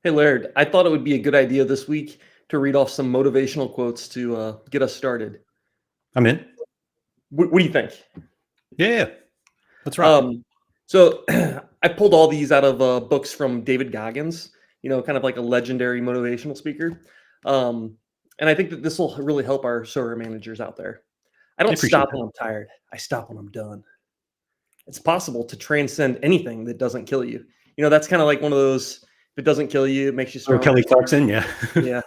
Hey, Laird, I thought it would be a good idea this week to read off some motivational quotes to get us started. I'm in. What do you think? Yeah. Let's rock. So I pulled all these out of books from David Goggins, kind of like a legendary motivational speaker. Um, and I think that this will really help our Sorare managers out there. I I don't appreciate stop that. when I'm tired. I stop when I'm done. It's possible to transcend anything that doesn't kill you. That's kind of like one of those, if it doesn't kill you, it makes you Oh, stronger. Kelly Clarkson. Yeah. Yeah.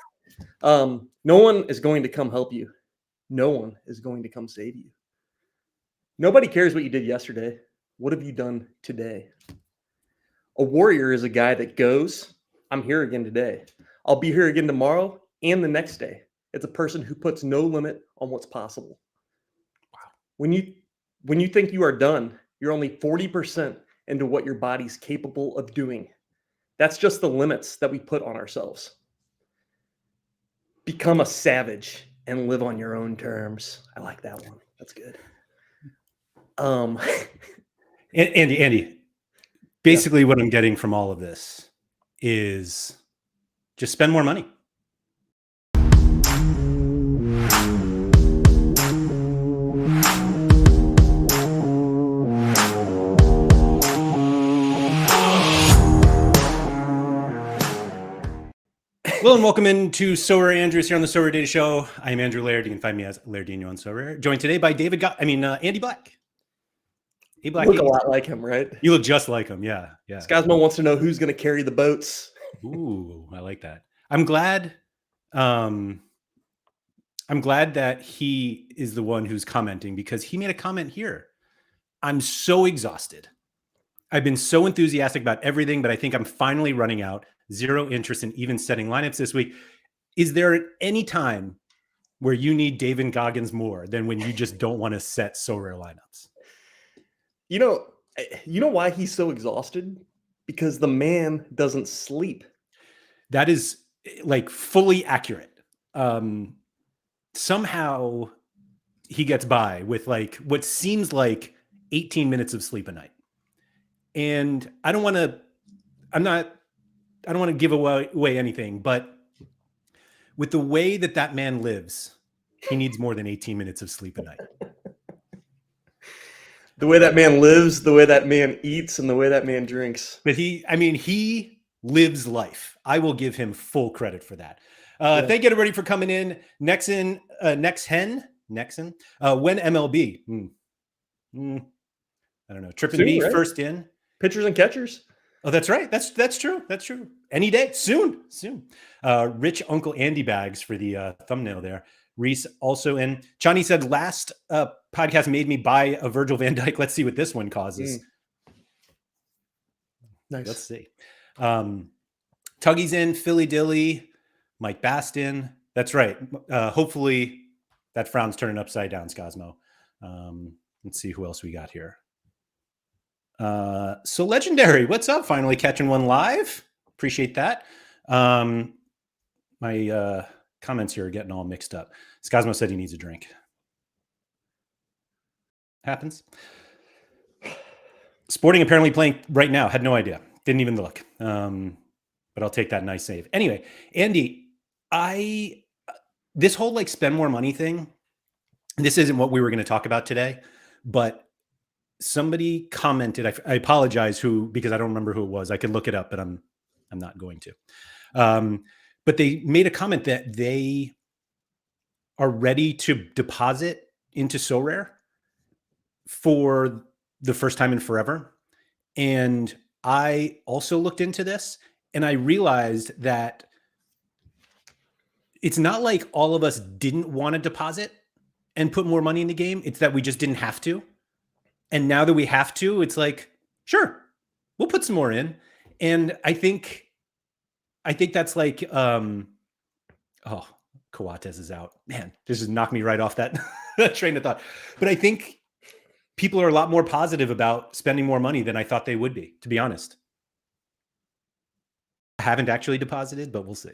No one is going to come help you. No one is going to come save you. Nobody cares what you did yesterday. What have you done today? A warrior is a guy that goes, I'm here again today. I'll be here again tomorrow and the next day. It's a person who puts no limit on what's possible. Wow. When you think you are done, you're only 40% into what your body's capable of doing. That's just the limits that we put on ourselves. Become a savage and live on your own terms. I like that one. That's good. Andy, basically what I'm getting from all of this is just spend more money. Hello and welcome into SorareAndrews here on the Sorare Data Show. I am Andrew Laird. You can find me as Lairdinho on Sorare. Joined today by Andy Black. You look a lot like him, right? You look just like him. Yeah. Scosmo wants to know who's going to carry the boats. Ooh, I like that. I'm glad that he is the one who's commenting because he made a comment here. I'm so exhausted. I've been so enthusiastic about everything, but I think I'm finally running out. Zero interest in even setting lineups this week. Is there any time where you need David Goggins more than when you just don't want to set Sorare lineups? You know why he's so exhausted? Because the man doesn't sleep. That is like fully accurate. Somehow he gets by with like what seems like 18 minutes of sleep a night. And I don't want to give away anything, but with the way that man lives, he needs more than 18 minutes of sleep a night. The way that man lives, the way that man eats, and the way that man drinks. But he lives life. I will give him full credit for that. Thank you everybody for coming in. When MLB? I don't know. Tripping Soon, B right? first in. Pitchers and catchers. Oh, that's right. That's true. That's true. Any day. Soon. Rich Uncle Andy Bags for the thumbnail there. Reese also in. Johnny said last podcast made me buy a Virgil van Dijk. Let's see what this one causes. Nice. Let's see. Tuggy's in. Philly Dilly. Mike Bastin. That's right. Hopefully that frown's turning upside down, Scosmo. Let's see who else we got here. So Legendary, what's up? Finally catching one live. Appreciate that. My comments here are getting all mixed up. Scosmo said he needs a drink. Happens. Sporting apparently playing right now. Had no idea. Didn't even look. But I'll take that nice save. Anyway, Andy, this whole like spend more money thing, this isn't what we were going to talk about today, but somebody commented, I apologize because I don't remember who it was. I could look it up, but I'm not going to. But they made a comment that they are ready to deposit into Sorare for the first time in forever. And I also looked into this and I realized that it's not like all of us didn't want to deposit and put more money in the game. It's that we just didn't have to. And now that we have to, it's like, sure, we'll put some more in. And I think that's like, Coates is out. Man, this just knocked me right off that train of thought. But I think people are a lot more positive about spending more money than I thought they would be, to be honest. I haven't actually deposited, but we'll see.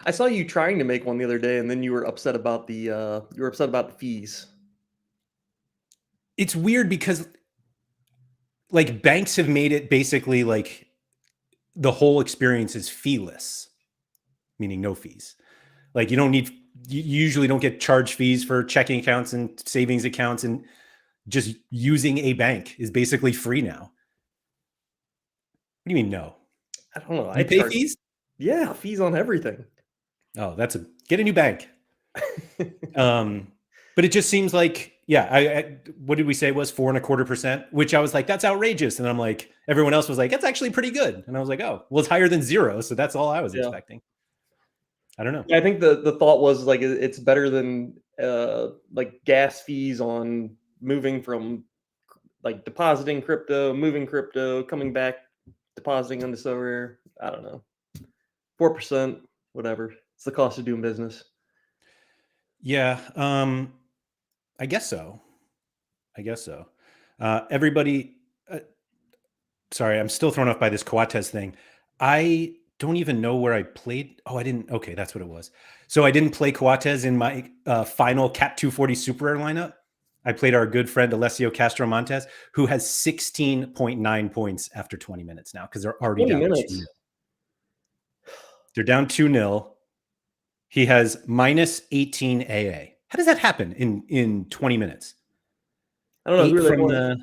I saw you trying to make one the other day, and then you were upset about the fees. It's weird because like banks have made it basically like the whole experience is feeless, meaning no fees. Like you usually don't get charge fees for checking accounts and savings accounts, and just using a bank is basically free now. What do you mean no? I don't know. I You pay charge, fees? yeah, fees on everything. Oh, get a new bank. But it just seems like, yeah, I what did we say it was 4.25%, which I was like, that's outrageous. And I'm like, everyone else was like, that's actually pretty good. And I was like, oh, well, it's higher than 0. So that's all I was Yeah. expecting. I don't know. I think the thought was like it's better than like gas fees on moving from like depositing crypto, moving crypto, coming back, depositing on the Sorare. I don't know, 4%, whatever. It's the cost of doing business. Yeah. I guess so. Everybody, sorry, I'm still thrown off by this Coates thing. I don't even know where I played. Oh, I didn't. Okay, that's what it was. So I didn't play Coates in my final Cat 240 Super Rare lineup. I played our good friend Alessio Castro Montes, who has 16.9 points after 20 minutes now because they're already 20 down minutes. 2-0. They're down 2-0. He has minus 18 AA. How does that happen in 20 minutes? I don't know who 8 are they from playing. the.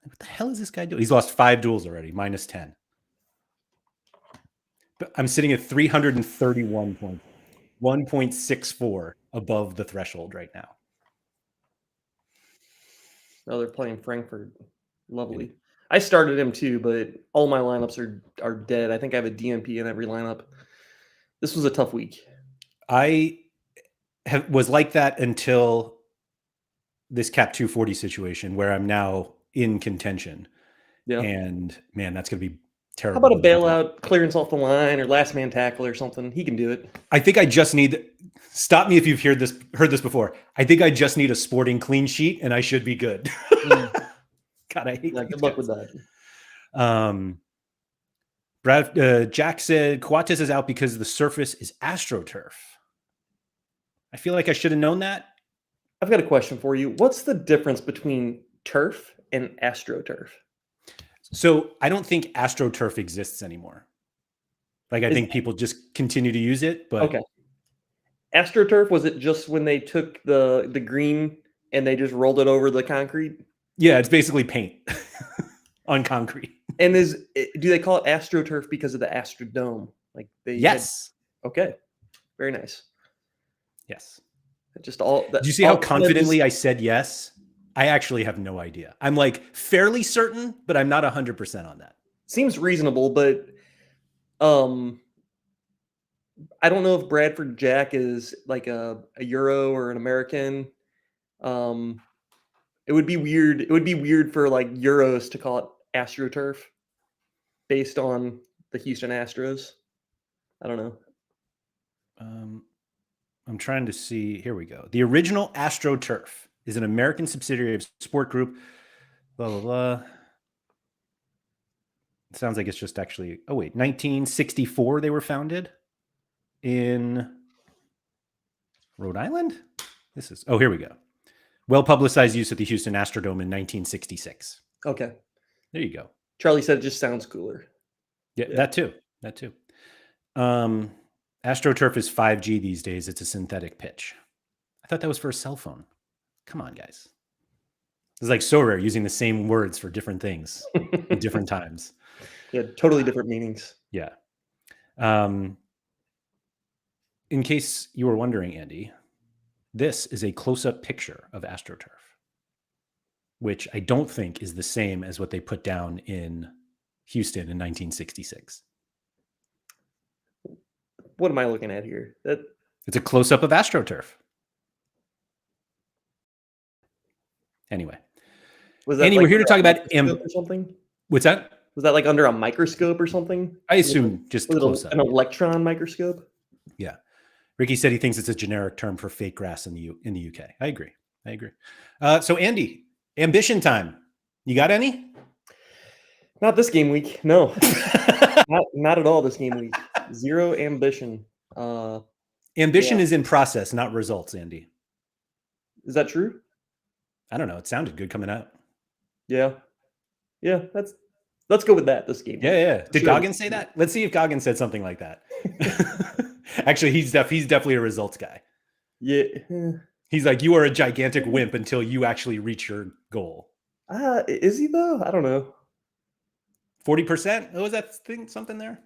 What the hell is this guy doing? He's lost 5 duels already, minus 10. But I'm sitting at 331 points, 1.64 above the threshold right now. Oh, they're playing Frankfurt. Lovely. I started him too, but all my lineups are dead. I think I have a DMP in every lineup. This was a tough week. I was like that until this Cap 240 situation where I'm now in contention. Yeah. And man, that's going to be How terrible. about a bailout, clearance off the line, or last man tackle or something? He can do it. I think I just need, stop me if you've heard this before. I think I just need a sporting clean sheet and I should be good. God, I hate Yeah, these good luck guys. with that. Jack said Coates is out because the surface is AstroTurf. I feel like I should have known that. I've got a question for you. What's the difference between turf and AstroTurf? So I don't think AstroTurf exists anymore. Like I think people just continue to use it, but okay. AstroTurf, was it just when they took the green and they just rolled it over the concrete? Yeah, it's basically paint on concrete. And do they call it AstroTurf because of the Astrodome? Like yes. Okay. Very nice. Yes. Just all that. Do you see how confidently I said yes? I actually have no idea. I'm like fairly certain, but I'm not 100% on that. Seems reasonable, but I don't know if Bradford Jack is like a Euro or an American. It would be weird. It would be weird for like Euros to call it AstroTurf based on the Houston Astros. I don't know. I'm trying to see. Here we go. The original AstroTurf is an American subsidiary of Sport Group. Blah, blah, blah. It sounds like it's just actually, 1964 they were founded in Rhode Island? Here we go. Well-publicized use at the Houston Astrodome in 1966. Okay. There you go. Charlie said it just sounds cooler. Yeah, that too. AstroTurf is 5G these days. It's a synthetic pitch. I thought that was for a cell phone. Come on, guys. It's like Sorare using the same words for different things at different times. Yeah, totally different meanings. Yeah. In case you were wondering, Andy, this is a close-up picture of AstroTurf, which I don't think is the same as what they put down in Houston in 1966. What am I looking at here? It's a close-up of AstroTurf. Anyway, was that Andy, like we're here to talk about or something. What's that? Was that like under a microscope or something? I assume just close-up. An electron microscope. Yeah. Ricky said he thinks it's a generic term for fake grass in the UK. I agree. So Andy, ambition time. You got any? Not this game week. No, not at all. This game week. Zero ambition. Ambition is in process, not results, Andy. Is that true? I don't know. It sounded good coming out. Yeah. That's Let's go with that this game. Yeah. Did Sure. Goggins say that? Let's see if Goggins said something like that. Actually, he's definitely a results guy. Yeah. He's like, you are a gigantic wimp until you actually reach your goal. Is he though? I don't know. 40%? Oh, was that thing something there?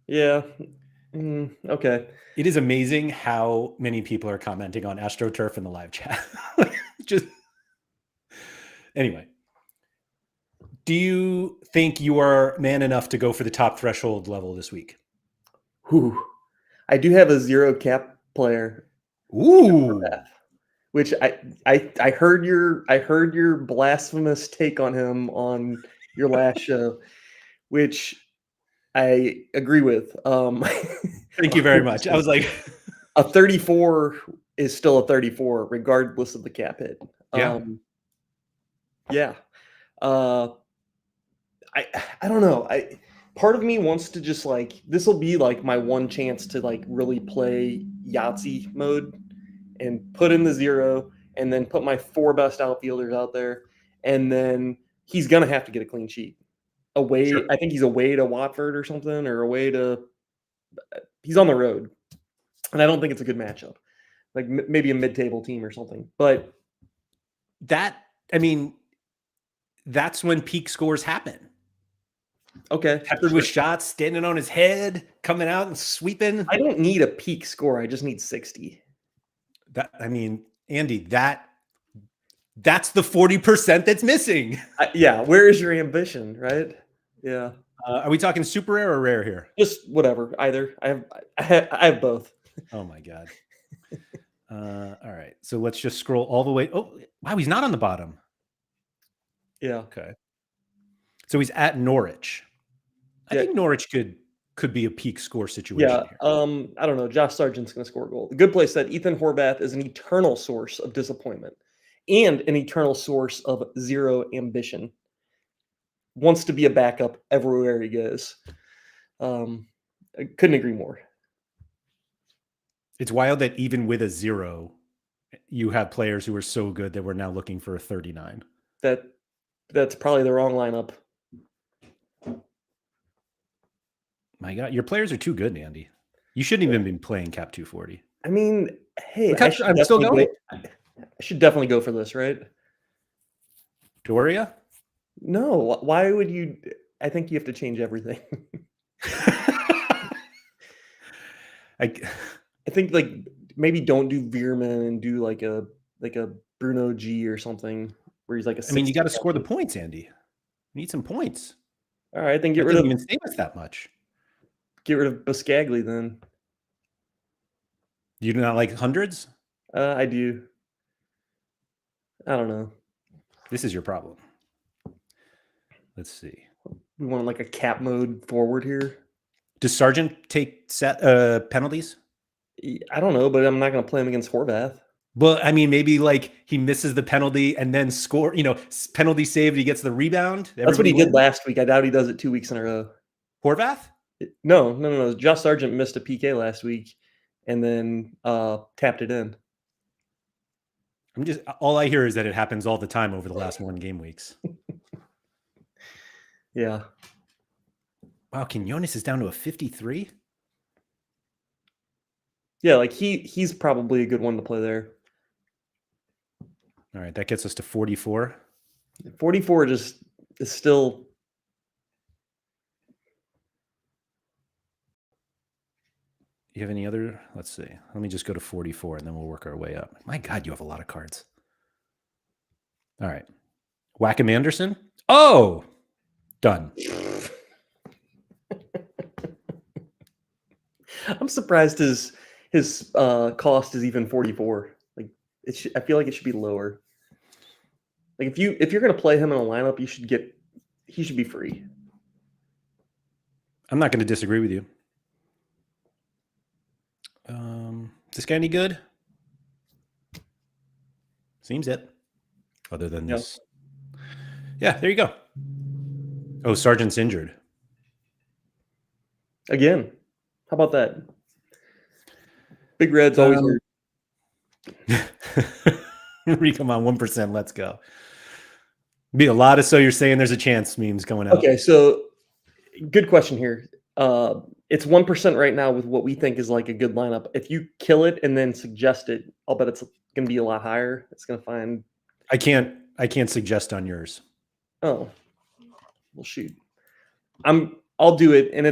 Yeah. Okay. It is amazing how many people are commenting on AstroTurf in the live chat. Just anyway. Do you think you are man enough to go for the top threshold level this week? Whew. I do have a 0 cap player. Ooh. Which I heard your blasphemous take on him on your last show, which I agree with. Thank you very much. I was like, a 34 is still a 34, regardless of the cap hit. Yeah. Yeah. I don't know. Part of me wants to just like, this will be like my one chance to like really play Yahtzee mode and put in the 0 and then put my 4 best outfielders out there. And then he's going to have to get a clean sheet away. Sure. I think he's away to Watford or something, or away to, he's on the road. And I don't think it's a good matchup, like maybe a mid-table team or something. But that's when peak scores happen. Okay. Peppered with shots, standing on his head, coming out and sweeping. I don't need a peak score. I just need 60. Andy, that's the 40% that's missing. Yeah. Where is your ambition, right? Yeah. Are we talking super rare or rare here? Just whatever. Either. I have both. Oh my God. All right. So let's just scroll all the way. Oh, wow. He's not on the bottom. Yeah. Okay. So he's at Norwich. I think Norwich could be a peak score situation here. I don't know. Josh Sargent's going to score a goal. The Good Place said Ethan Horvath is an eternal source of disappointment and an eternal source of 0 ambition. Wants to be a backup everywhere he goes. I couldn't agree more. It's wild that even with a 0, you have players who are so good that we're now looking for a 39. That's probably the wrong lineup. My God, your players are too good, Andy. You shouldn't even be playing cap 240. I mean, hey, I'm still going. I should definitely go for this, right? Doria? No, why would you? I think you have to change everything. I think like maybe don't do Veerman and do like a Bruno G or something where he's like a. You got to score the points, Andy. You need some points. All right, then get rid of. Even save us that much. Get rid of Buscagli then. You do not like hundreds? I do. I don't know. This is your problem. Let's see. We want like a cap mode forward here. Does Sargent take penalties? I don't know, but I'm not going to play him against Horvath. Well, maybe like he misses the penalty and then score, penalty saved, he gets the rebound. That's what he did last week. I doubt he does it 2 weeks in a row. Horvath? No. Josh Sargent missed a PK last week and then tapped it in. All I hear is that it happens all the time over the last 1 game weeks. Yeah. Wow, Quinones is down to a 53? Yeah, like he's probably a good one to play there. All right, that gets us to 44. 44 just is still. You have any other? Let's see. Let me just go to 44 and then we'll work our way up. My God, you have a lot of cards. All right. Wackham Anderson. Oh, done. I'm surprised his cost is even 44. Like I feel like it should be lower. Like if you're going to play him in a lineup, he should be free. I'm not going to disagree with you. Is this guy any good? Seems it. Other than this. Yeah, there you go. Oh, Sargent's injured. Again. How about that? Big Red's always hurt. Come on, 1%. Let's go. Be a lot of so you're saying there's a chance memes going out. Okay, so good question here. It's 1% right now with what we think is like a good lineup. If you kill it and then suggest it, I'll bet it's going to be a lot higher. It's going to find. I can't suggest on yours. Oh, well, shoot. I'll do it, and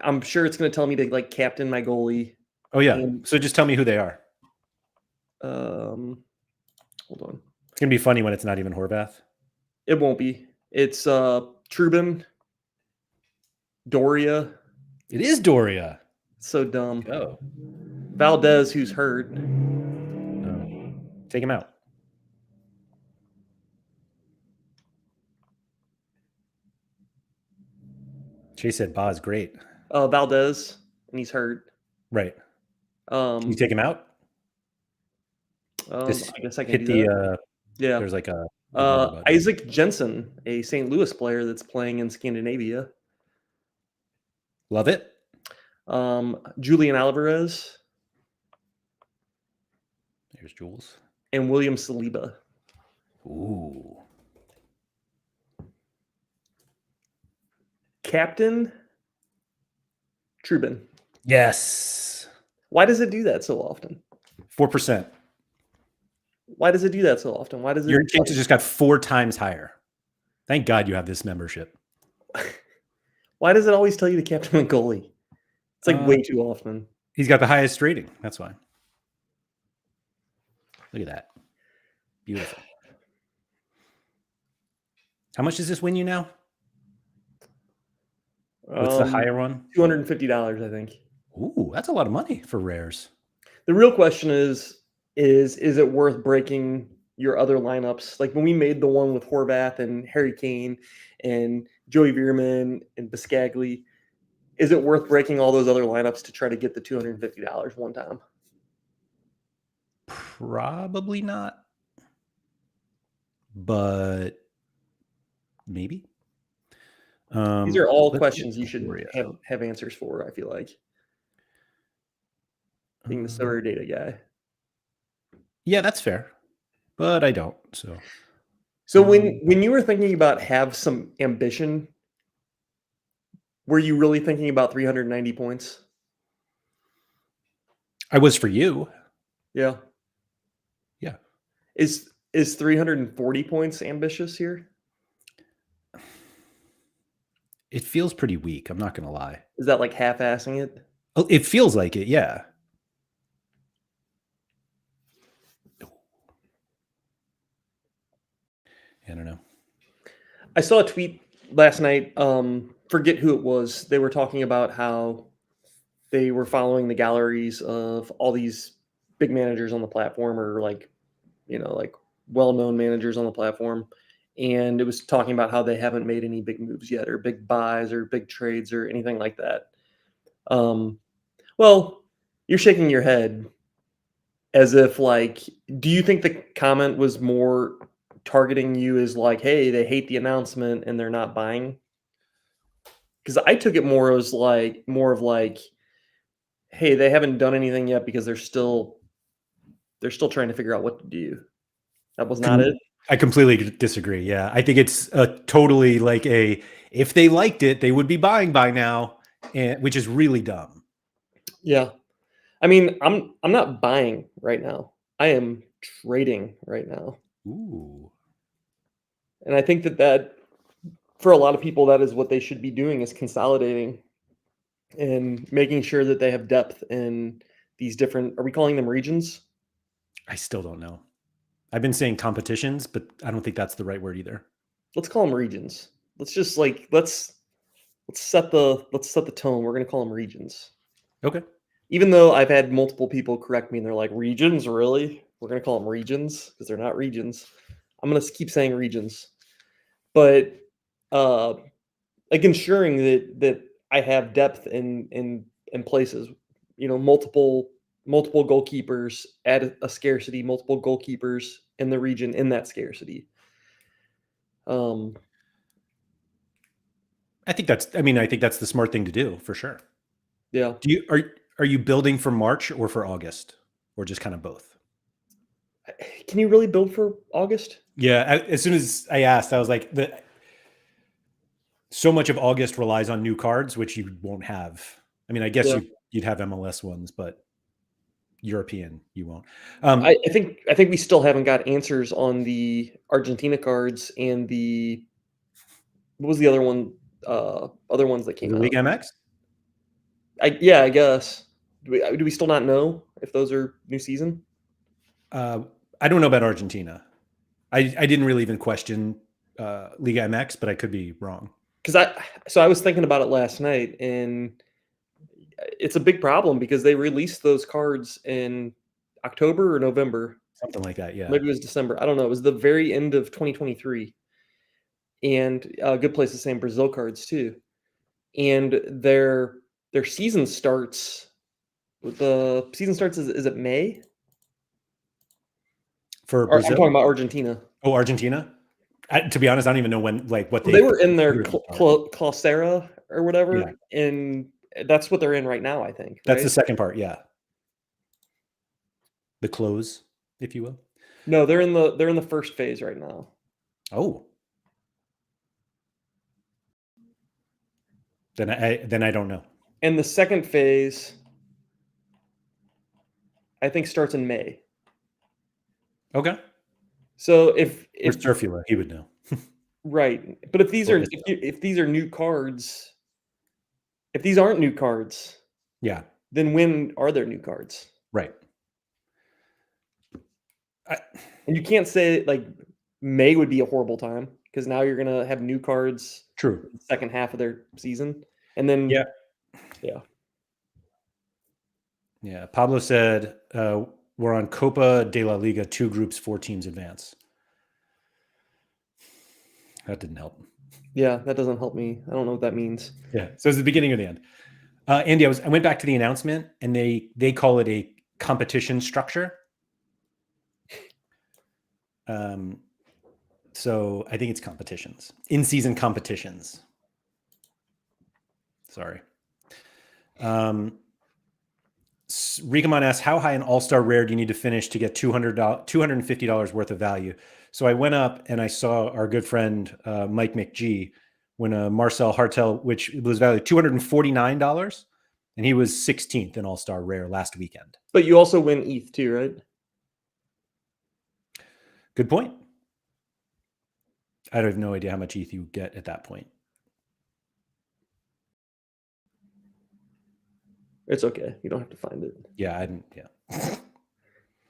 I'm sure it's gonna tell me to like captain my goalie. Oh yeah. And, So just tell me who they are. hold on. It's gonna be funny when it's not even Horvath. It won't be. It's Trubin, Doria. It is Doria. So dumb. Oh. Valdez, who's hurt. Oh. Take him out. Chase said Ba is great. Valdez, and he's hurt. Right. Can you take him out? I guess I can hit do that. Yeah. There's like a Isaac Jensen, a St. Louis player that's playing in Scandinavia. Love it. Julian Alvarez. There's Jules. And William Saliba. Ooh. Captain Trubin. Yes. Why does it do that so often? 4%. Why does it do that so often? Why does it? Your chances just got 4 times higher. Thank God you have this membership. Why does it always tell you to captain a goalie? It's like way too often. He's got the highest rating. That's why. Look at that. Beautiful. How much does this win you now? What's the higher one? $250, I think. Ooh, that's a lot of money for rares. The real question is it worth breaking your other lineups? Like when we made the one with Horvath and Harry Kane and Joey Veerman and Biscagli, is it worth breaking all those other lineups to try to get the $250 one time? Probably not. But maybe. These are all questions you should have answers for, I feel like. Being the Sorare data guy. Yeah, that's fair. But I don't. So when you were thinking about have some ambition, were you really thinking about 390 points? I was for you. Yeah. Yeah. Is 340 points ambitious here? It feels pretty weak. I'm not going to lie. Is that like half-assing it? Oh, it feels like it. Yeah. I don't know. I saw a tweet last night. Forget who it was. They were talking about how they were following the galleries of all these big managers on the platform, or like well-known managers on the platform. And it was talking about how they haven't made any big moves yet, or big buys, or big trades, or anything like that. Well, you're shaking your head as if like, do you think the comment was more targeting you as like, hey, they hate the announcement and they're not buying? Because I took it more of like, hey, they haven't done anything yet because they're still trying to figure out what to do. That was not it. I completely disagree. Yeah, I think it's totally like if they liked it, they would be buying by now, which is really dumb. Yeah, I mean, I'm not buying right now. I am trading right now. Ooh. And I think that for a lot of people, that is what they should be doing, is consolidating and making sure that they have depth in these different, are we calling them regions? I still don't know. I've been saying competitions, but I don't think that's the right word either. Let's call them regions. Let's just like, let's set the tone. We're going to call them regions. Okay. Even though I've had multiple people correct me and they're like, regions, really? We're going to call them regions because they're not regions. I'm going to keep saying regions. But like ensuring that I have depth in places, multiple goalkeepers at a scarcity, multiple goalkeepers in the region in that scarcity. I think that's the smart thing to do for sure. Yeah. Are you building for March or for August, or just kind of both? Can you really build for August? Yeah. As soon as I asked, I was like, so much of August relies on new cards, which you won't have. I mean, I guess Yeah. you'd have MLS ones, but European you won't. I think we still haven't got answers on the Argentina cards and the what was the other one? Other ones that came The League out. MX. I guess. Do we still not know if those are new season? I don't know about Argentina. I didn't really even question Liga MX, but I could be wrong. Because I was thinking about it last night, and it's a big problem because they released those cards in October or November. Something like that, yeah. Maybe it was December. I don't know. It was the very end of 2023, and a good place to say Brazil cards too. And their season starts. The season starts is it May? For Or I'm Brazil? talking about Argentina. Oh, Argentina? To be honest, I don't even know when, like, what They were in their consider to start. Clausera or whatever, Yeah, and that's what they're in right now, I think, that's the right? second part, yeah. The close, if you will. No, they're in the first phase right now. Oh. Then I don't know. And the second phase, I think, starts in May. Okay. So Or if Surfula, he would know. right, but if these Or are Vista. if these are new cards, if these aren't new cards, Yeah, then when are there new cards? right. And you can't say like May would be a horrible time because now you're gonna have new cards True. in the second half of their season, and then Yeah. yeah. Yeah. Pablo said we're on Copa de la Liga, 2 groups, 4 teams advance. That didn't help. Yeah, that doesn't help me. I don't know what that means. Yeah. So it's the beginning or the end. Andy, I went back to the announcement, and they call it a competition structure. So I think it's competitions, in-season competitions. Sorry. Rikamon asks, how high an all-star rare do you need to finish to get $250 worth of value? So I went up and I saw our good friend Mike McGee win a Marcel Hartel, which was valued $249, and he was 16th in all-star rare last weekend. But you also win ETH too, right? Good point. I have no idea how much ETH you get at that point. It's okay. You don't have to find it. Yeah, I didn't. Yeah,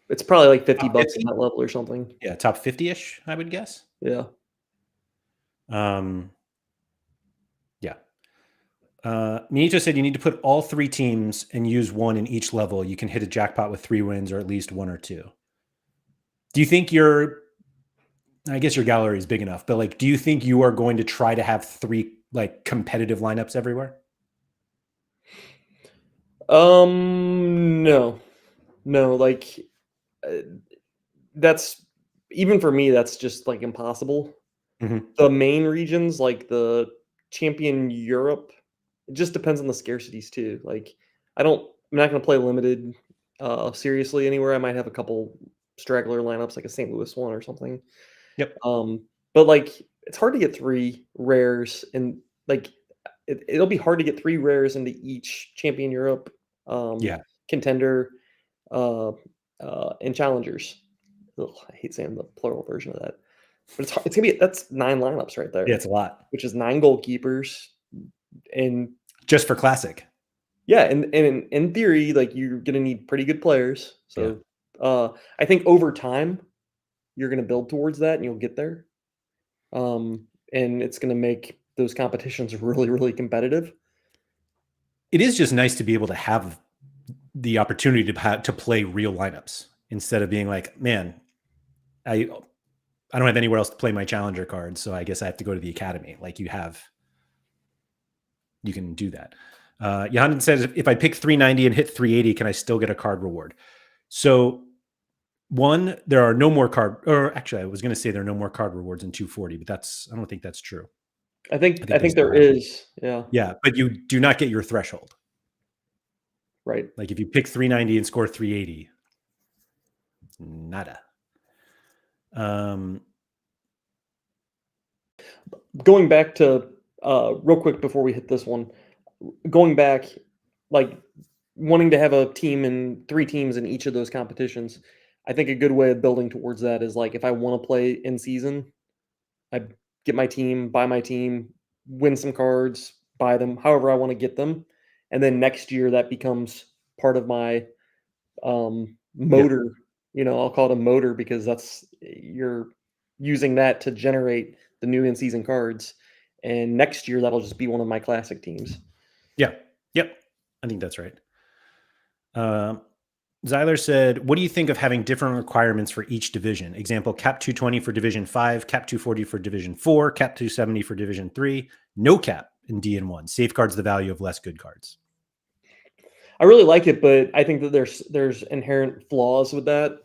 It's probably like 50 Top bucks 50? at that level or something. Yeah, top 50-ish, I would guess. Yeah. Yeah. Minito said you need to put all 3 teams and use 1 in each level. You can hit a jackpot with 3 wins or at least 1 or 2. Do you think I guess your gallery is big enough, but like, do you think you are going to try to have 3 like competitive lineups everywhere? No. Like uh, that's even for me, that's just like impossible. Mm-hmm. The main regions, like the Champion Europe, it just depends on the scarcities too. Like I'm not gonna play limited seriously anywhere. I might have a couple straggler lineups like a St. Louis one or something. Yep. But like it's hard to get 3 rares and like it'll be hard to get 3 rares into each Champion Europe Yeah. contender and challengers. Ugh, I hate saying the plural version of that. But it's gonna be that's 9 lineups right there. Yeah, it's a lot. Which is 9 goalkeepers. And Just for classic. yeah, and in theory, like you're gonna need pretty good players. So I think over time you're gonna build towards that and you'll get there. And it's gonna make those competitions really, really competitive. It is just nice to be able to have the opportunity to play real lineups instead of being like, man, I don't have anywhere else to play my challenger cards, so I guess I have to go to the academy. Like you can do that. Johannes says, if I pick 390 and hit 380, can I still get a card reward? So one, there are no more or actually I was going to say there are no more card rewards in 240, but I don't think that's true. I think there is. Yeah. Yeah. But you do not get your threshold. Right. Like if you pick 390 and score 380, nada. Going back to real quick before we hit this one, going back, like wanting to have a team and 3 teams in each of those competitions, I think a good way of building towards that is like if I want to play in season, I get my team, buy my team, win some cards, buy them, however I want to get them, and then next year that becomes part of my Yeah. motor. I'll call it a motor because that's you're using that to generate the new in season cards, and next year that'll just be one of my classic teams. Yeah. Yep. I think that's right. Zyler said, what do you think of having different requirements for each division? Example, cap 220 for division 5, cap 240 for division 4, cap 270 for division 3, no cap in DN1, safeguards the value of less good cards. I really like it, but I think that there's inherent flaws with that.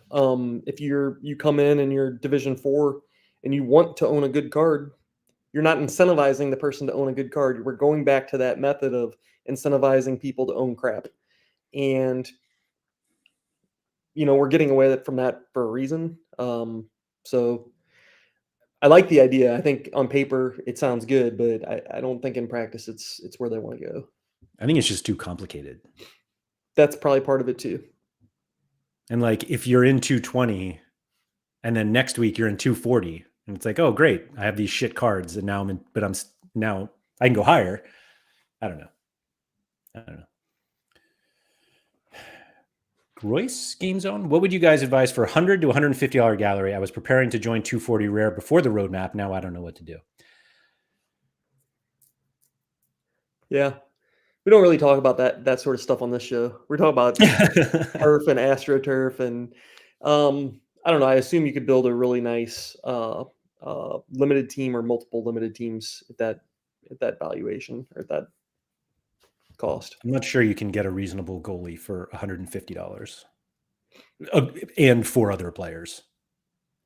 If you come in and you're Division 4 and you want to own a good card, you're not incentivizing the person to own a good card. We're going back to that method of incentivizing people to own crap, and we're getting away from that for a reason. So I like the idea. I think on paper it sounds good, but I don't think in practice it's where they want to go. I think it's just too complicated. That's probably part of it too. And like if you're in 220 and then next week you're in 240 and it's like, oh great, I have these shit cards and now now I can go higher. I don't know. Royce Game Zone, what would you guys advise for $100 to $150 gallery? I was preparing to join 240 rare before the roadmap. Now I don't know what to do. Yeah. We don't really talk about that sort of stuff on this show. We're talking about turf and AstroTurf, and I don't know. I assume you could build a really nice limited team or multiple limited teams at that valuation or at that cost. I'm not sure you can get a reasonable goalie for $150 and 4 other players.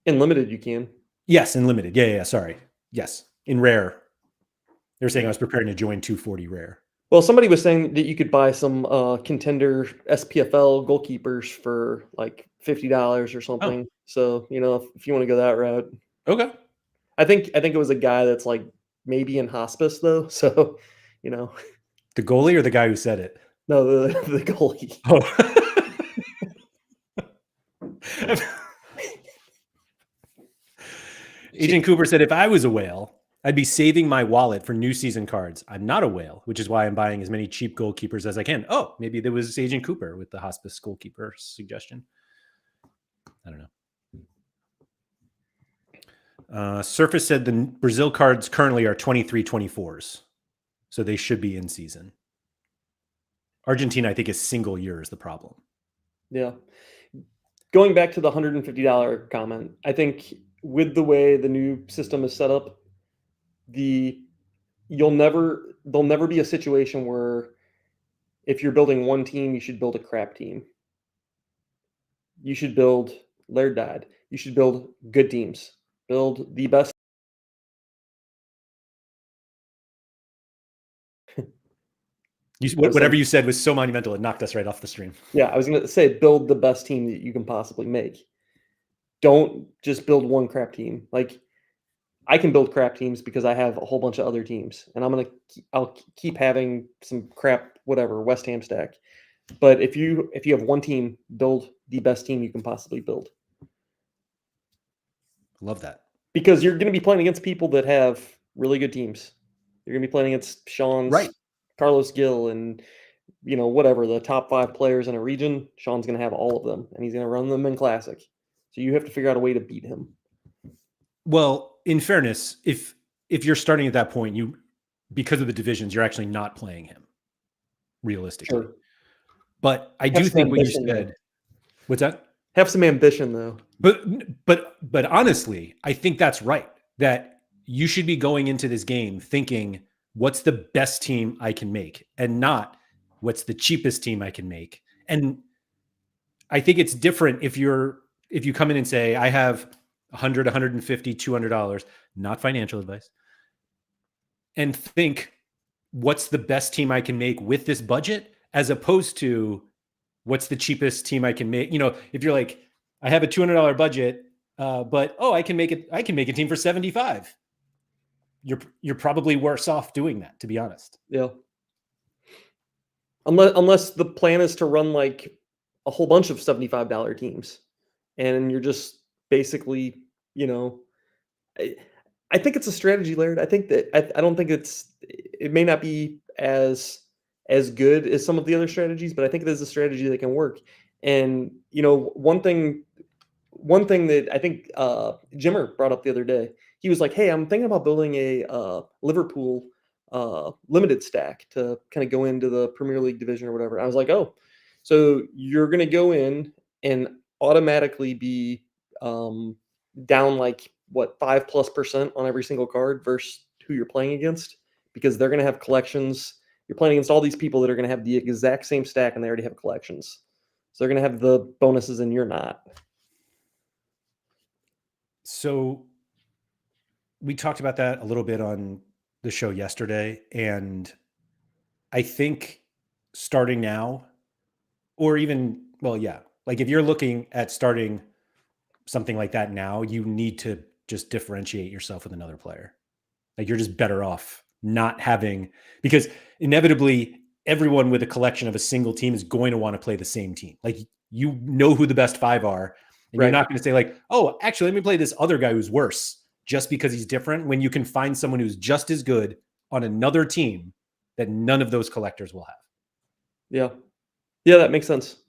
In limited, you can. Yes, in limited. Yeah. Sorry. Yes, in rare. They were saying I was preparing to join 240 rare. Well, somebody was saying that you could buy some contender SPFL goalkeepers for like $50 or something. Oh. So if you want to go that route, Okay. I think it was a guy that's like maybe in hospice though. So the goalie or the guy who said it? No, the goalie. Oh. Agent Cooper said, if I was a whale, I'd be saving my wallet for new season cards. I'm not a whale, which is why I'm buying as many cheap goalkeepers as I can. Oh, maybe there was Agent Cooper with the hospice goalkeeper suggestion. I don't know. Surface said the Brazil cards currently are 23-24s, so they should be in season. Argentina, I think, is single year is the problem. Yeah. Going back to the $150 comment, I think with the way the new system is set up, there'll never be a situation where if you're building one team, you should build a crap team. You should build Lairdinho. You should build good teams. Build the best. Whatever you said was so monumental, it knocked us right off the stream. Yeah, I was going to say build the best team that you can possibly make. Don't just build one crap team. Like, I can build crap teams because I have a whole bunch of other teams, and I'll keep having some crap, whatever, West Ham stack. But if you have one team, build the best team you can possibly build. Love that. Because you're going to be playing against people that have really good teams. You're going to be playing against Sean's, right, Carlos Gil, and whatever, the top 5 players in a region. Sean's going to have all of them, and he's going to run them in Classic. So you have to figure out a way to beat him. Well, in fairness, if you're starting at that point, because of the divisions, you're actually not playing him realistically. Sure. But I do think what you said. Though. What's that? Have some ambition, though. But honestly, I think that's right. That you should be going into this game thinking, what's the best team I can make, and not what's the cheapest team I can make. And I think it's different if you come in and say, I have $100, $150, $200, not financial advice, and think, what's the best team I can make with this budget, as opposed to what's the cheapest team I can make. If you're like, I have a $200 budget, but I can make a team for 75. you're probably worse off doing that, to be honest. Yeah. Unless the plan is to run like a whole bunch of $75 teams, and you're just basically, you know, I, I think it's a strategy, Laird. I think that I don't think it may not be as good as some of the other strategies, but I think it is a strategy that can work. And one thing that I think Jimmer brought up the other day, he was like, "Hey, I'm thinking about building a Liverpool limited stack to kind of go into the Premier League division or whatever." I was like, "Oh, so you're going to go in and automatically be down like what 5+% on every single card versus who you're playing against because they're going to have collections. You're playing against all these people that are going to have the exact same stack and they already have collections, so they're going to have the bonuses and you're not." So we talked about that a little bit on the show yesterday, and I think starting now, or even, well, yeah, like if you're looking at starting something like that now, you need to just differentiate yourself with another player. Like you're just better off not having, because inevitably everyone with a collection of a single team is going to want to play the same team. Like you know who the best five are, and Right. you're not going to say like, oh, actually, let me play this other guy who's worse just because he's different, when you can find someone who's just as good on another team that none of those collectors will have. Yeah. Yeah, that makes sense.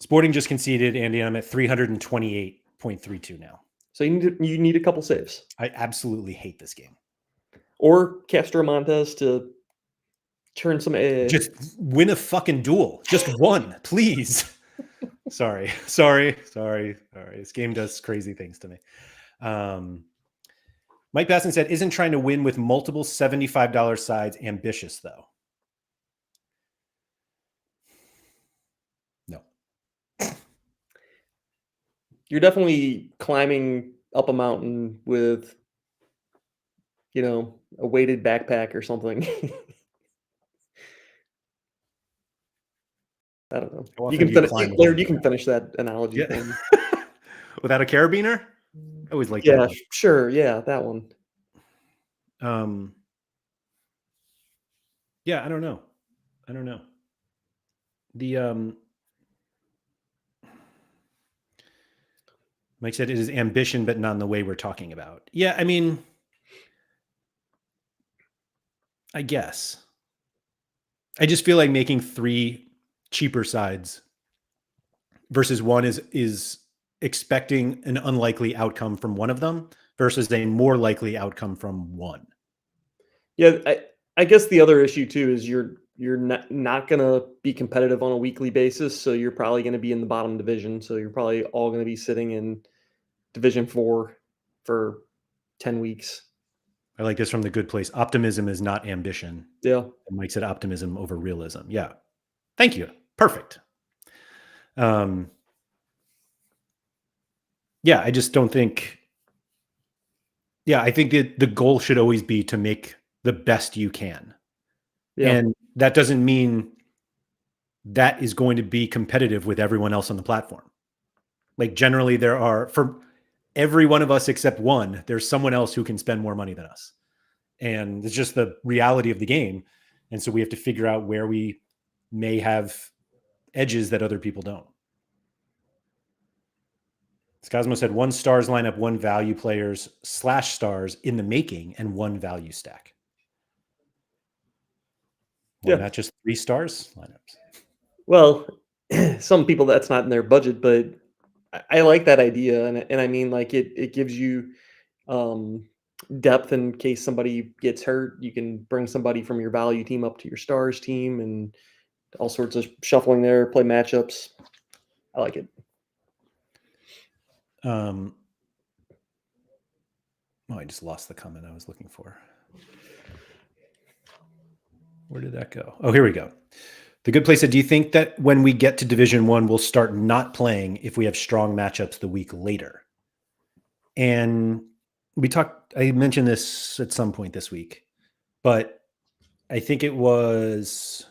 Sporting just conceded, Andy. I'm at 328.32 now. So you need a couple saves. I absolutely hate this game. Or Castro Montes to turn some Just win a fucking duel. Just one, please. Sorry. This game does crazy things to me. Mike Basson said, isn't trying to win with multiple $75 sides ambitious, though? No. You're definitely climbing up a mountain with, a weighted backpack or something. I don't know. How You often can do you finish, climb with Laird, a you can finish that analogy. Yeah. Thing. Without a carabiner? I always like Yeah, that one. sure. Yeah, that one. Yeah, I don't know. The Mike said it is ambition, but not in the way we're talking about. Yeah, I mean, I guess. I just feel like making three cheaper sides versus one is expecting an unlikely outcome from one of them versus a more likely outcome from one. Yeah, I guess the other issue too is you're not gonna be competitive on a weekly basis, so you're probably gonna be in the bottom division. So you're probably all gonna be sitting in Division 4 for 10 weeks. I like this from The Good Place. Optimism is not ambition. Yeah. And Mike said optimism over realism. Yeah. Thank you. Perfect. Yeah, I just don't think. Yeah, I think that the goal should always be to make the best you can. Yeah. And that doesn't mean that is going to be competitive with everyone else on the platform. Like generally there are, for every one of us except one, there's someone else who can spend more money than us. And it's just the reality of the game. And so we have to figure out where we may have edges that other people don't. Scosmo said 1 stars lineup, 1 value players / stars in the making, and 1 value stack. Why not just 3 stars lineups? Well, some people that's not in their budget, but I like that idea, and I mean, like it gives you depth in case somebody gets hurt. You can bring somebody from your value team up to your stars team, and all sorts of shuffling there, play matchups. I like it. Oh, I just lost the comment I was looking for. Where did that go? Oh, here we go. The Good Place said, do you think that when we get to Division 1, we'll start not playing if we have strong matchups the week later? And I mentioned this at some point this week, but I think it was,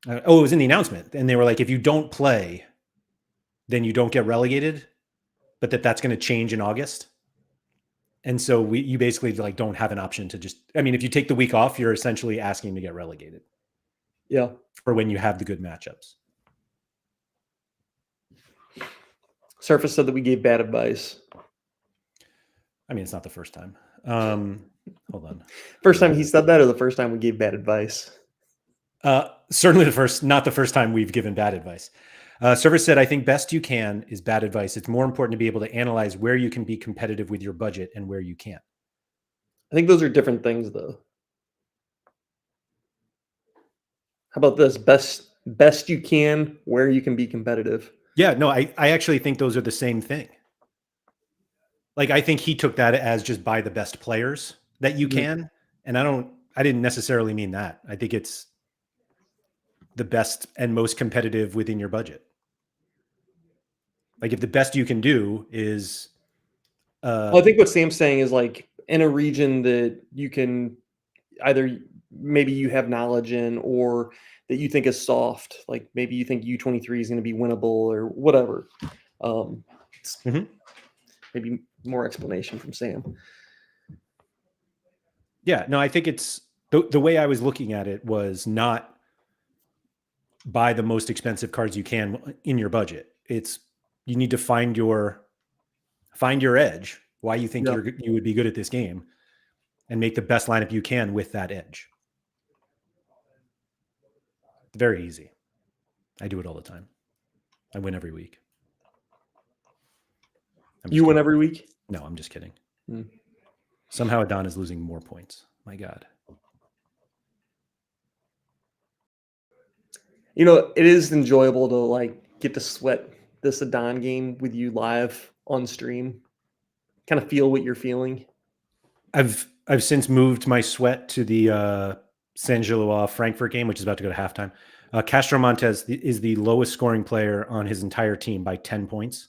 it was in the announcement. And they were like, if you don't play, then you don't get relegated, but that's going to change in August. And so you basically like don't have an option to just, I mean, if you take the week off, you're essentially asking to get relegated. Yeah. For when you have the good matchups. Surface said that we gave bad advice. I mean, it's not the first time. Hold on. First time he said that, or the first time we gave bad advice? Certainly not the first time we've given bad advice. Surface said, I think best you can is bad advice. It's more important to be able to analyze where you can be competitive with your budget and where you can't. I think those are different things, though. How about this? Best you can, where you can be competitive. Yeah, no, I actually think those are the same thing. Like, I think he took that as just buy the best players that you can. And I didn't necessarily mean that. I think it's the best and most competitive within your budget. Like if the best you can do is, Well, I think what Sam's saying is like in a region that you can either maybe you have knowledge in or that you think is soft, like maybe you think U23 is going to be winnable or whatever. Maybe more explanation from Sam. Yeah, no, I think it's the way I was looking at it was not buy the most expensive cards you can in your budget. It's you need to find your edge, why you think you would be good at this game, and make the best lineup you can with that edge. Very easy. I do it all the time. I win every week. You win every week? No, I'm just kidding. Somehow Adon is losing more points. My God. You know, it is enjoyable to like get to sweat this Adon game with you live on stream. Kind of feel what you're feeling. I've since moved my sweat to the San Gillois Frankfurt game, which is about to go to halftime. Castro Montes is the lowest scoring player on his entire team by 10 points.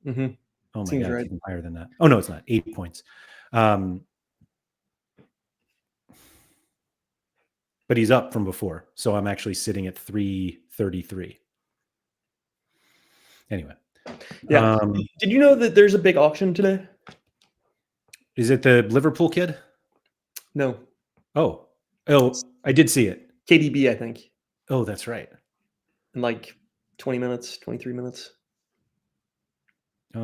Mm-hmm. Oh my God, it's even higher than that. Oh no, it's not. 8 points. But he's up from before. So I'm actually sitting at 333. Anyway. Yeah. Did you know that there's a big auction today? Is it the Liverpool kid? No. Oh, I did see it. KDB, I think. Oh, that's right. In like 20 minutes, 23 minutes. I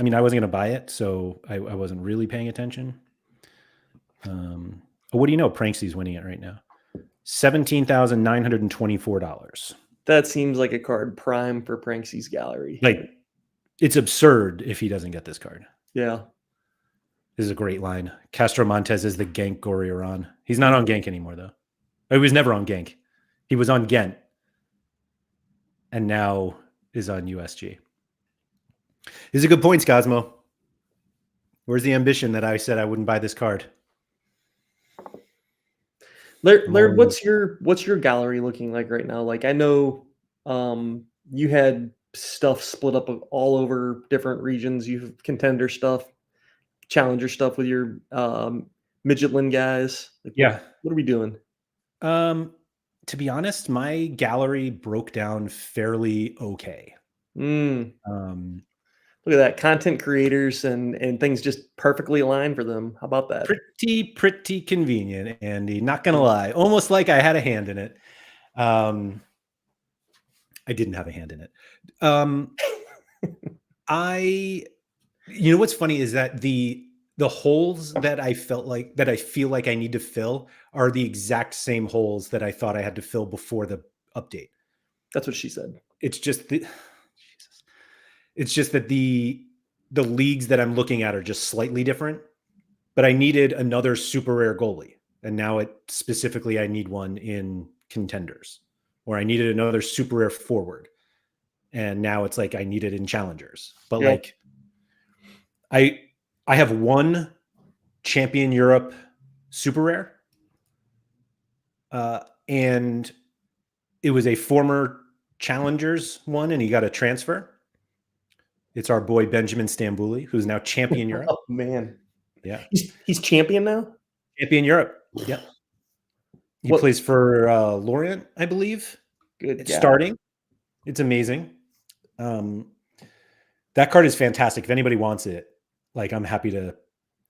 mean, I wasn't going to buy it, so I wasn't really paying attention. What do you know? Pranksy's winning it right now. $17,924. That seems like a card prime for Pranksy's gallery. Like, it's absurd if he doesn't get this card. Yeah. This is a great line. Castro Montes is the Gank Gorioran. He's not on Gank anymore, though. He was never on Gank. He was on Ghent. And now is on USG. These are good points, Cosmo. Where's the ambition that I said I wouldn't buy this card? Laird, what's your gallery looking like right now? Like I know you had stuff split up all over different regions. You have contender stuff, challenger stuff with your Midgetland guys. Like, yeah. What are we doing? To be honest, my gallery broke down fairly okay. Look at that. Content creators and things just perfectly aligned for them. How about that? Pretty convenient, Andy. Not going to lie. Almost like I had a hand in it. I didn't have a hand in it. You know what's funny is that the holes that I feel like I need to fill are the exact same holes that I thought I had to fill before the update. That's what she said. It's just that the leagues that I'm looking at are just slightly different, but I needed another super rare goalie. And now specifically I need one in contenders, or I needed another super rare forward. And now it's like I need it in challengers, but like I have one champion Europe super rare. And it was a former challengers one, and he got a transfer. It's our boy Benjamin Stambouli, who's now champion Europe. Oh man, yeah, he's champion now. Champion Europe. Yep. He plays for Lorient, I believe. Good. Starting. It's amazing. That card is fantastic. If anybody wants it, like I'm happy to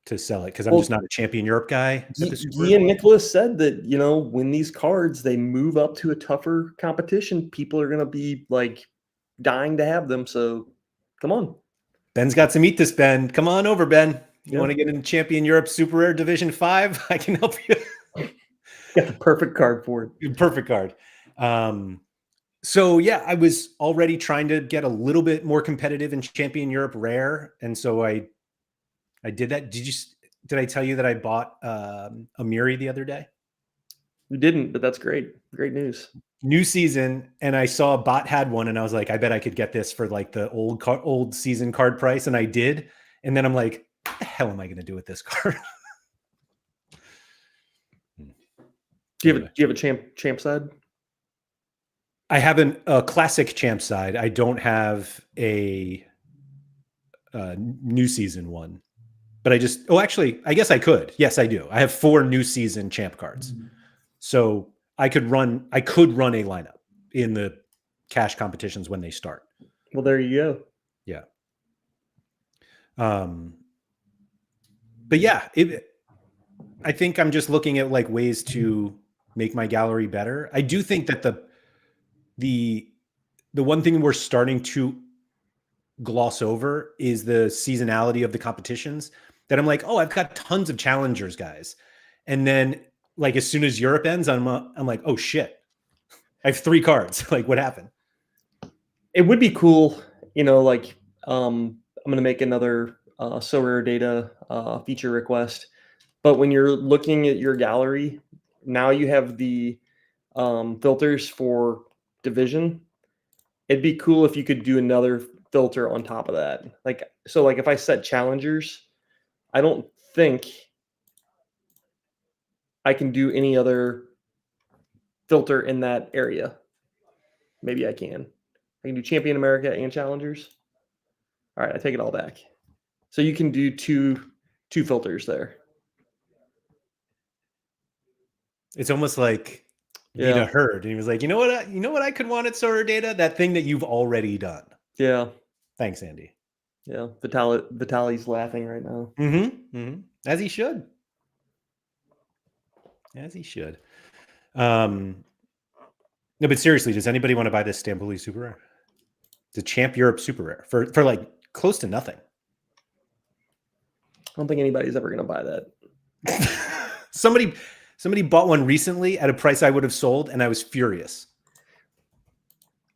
to sell it because I'm just not a champion Europe guy at the Super. Guy and Nicholas said that, when these cards, they move up to a tougher competition, people are going to be like dying to have them. So come on. Ben's got some meat to spend. Come on over, Ben. You Yeah. want to get into Champion Europe Super Rare Division 5? I can help you. Got the perfect card for it. Perfect card. So yeah, I was already trying to get a little bit more competitive in Champion Europe Rare, and so I did that. Did I tell you that I bought a Miri the other day? You didn't, but that's great. Great news. New season, and I saw a bot had one, and I was like, I bet I could get this for like the old season card price, and I did. And then I'm like, what the hell am I going to do with this card? Do you have a champ side? I have a classic champ side. I don't have a new season one, but actually, I guess I could. Yes, I do. I have 4 new season champ cards. So I could run a lineup in the cash competitions when they start. Well, there you go. Yeah. But yeah, I think I'm just looking at like ways to make my gallery better. I do think that the one thing we're starting to gloss over is the seasonality of the competitions, that I'm like, oh, I've got tons of challengers, guys. And then like, as soon as Europe ends, I'm like, oh shit, I have 3 cards. Like, what happened? It would be cool, I'm going to make another Sorare data feature request. But when you're looking at your gallery, now you have the filters for division. It'd be cool if you could do another filter on top of that. Like if I set challengers, I don't think I can do any other filter in that area. Maybe I can. I can do Champion America and challengers. All right, I take it all back. So you can do two filters there. It's almost like Vita heard, and he was like, you know what I could want at Sorare Data? That thing that you've already done. Yeah. Thanks, Andy. Yeah. Vitali's laughing right now. As he should. As he should. No, but seriously, does anybody want to buy this Stamboli Super Rare? It's a Champ Europe Super Rare for like close to nothing. I don't think anybody's ever going to buy that. Somebody bought one recently at a price I would have sold, and I was furious.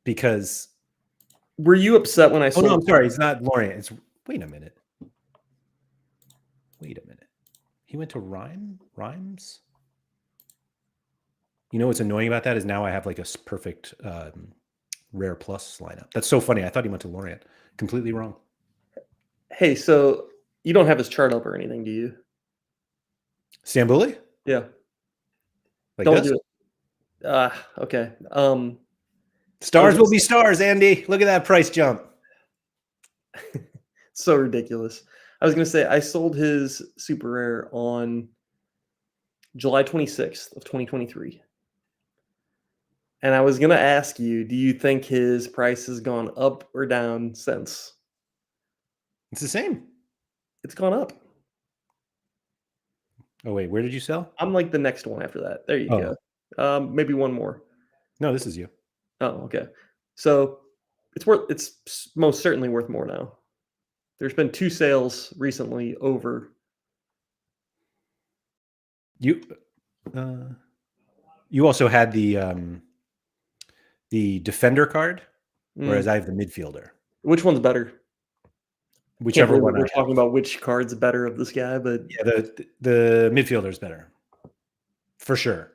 Because... Were you upset when I sold? Oh, no, I'm sorry. It's not Lorient. Wait a minute. He went to Rhymes? You know what's annoying about that is now I have like a perfect Rare Plus lineup. That's so funny. I thought he went to Lorient. Completely wrong. Hey, so you don't have his chart up or anything, do you? Stamboli? Yeah. Like don't this? do it. Okay. Stars will be stars, Andy. Look at that price jump. So ridiculous. I was going to say, I sold his Super Rare on July 26th of 2023. And I was going to ask you, do you think his price has gone up or down since? It's the same. It's gone up. Oh, wait. Where did you sell? I'm like the next one after that. There you go. Maybe one more. No, this is you. Oh, okay. So it's most certainly worth more now. There's been 2 sales recently over. You also had the defender card, whereas I have the midfielder. Which one's better? Whichever one. We're talking about which card's better of this guy, but yeah, the midfielder is better for sure.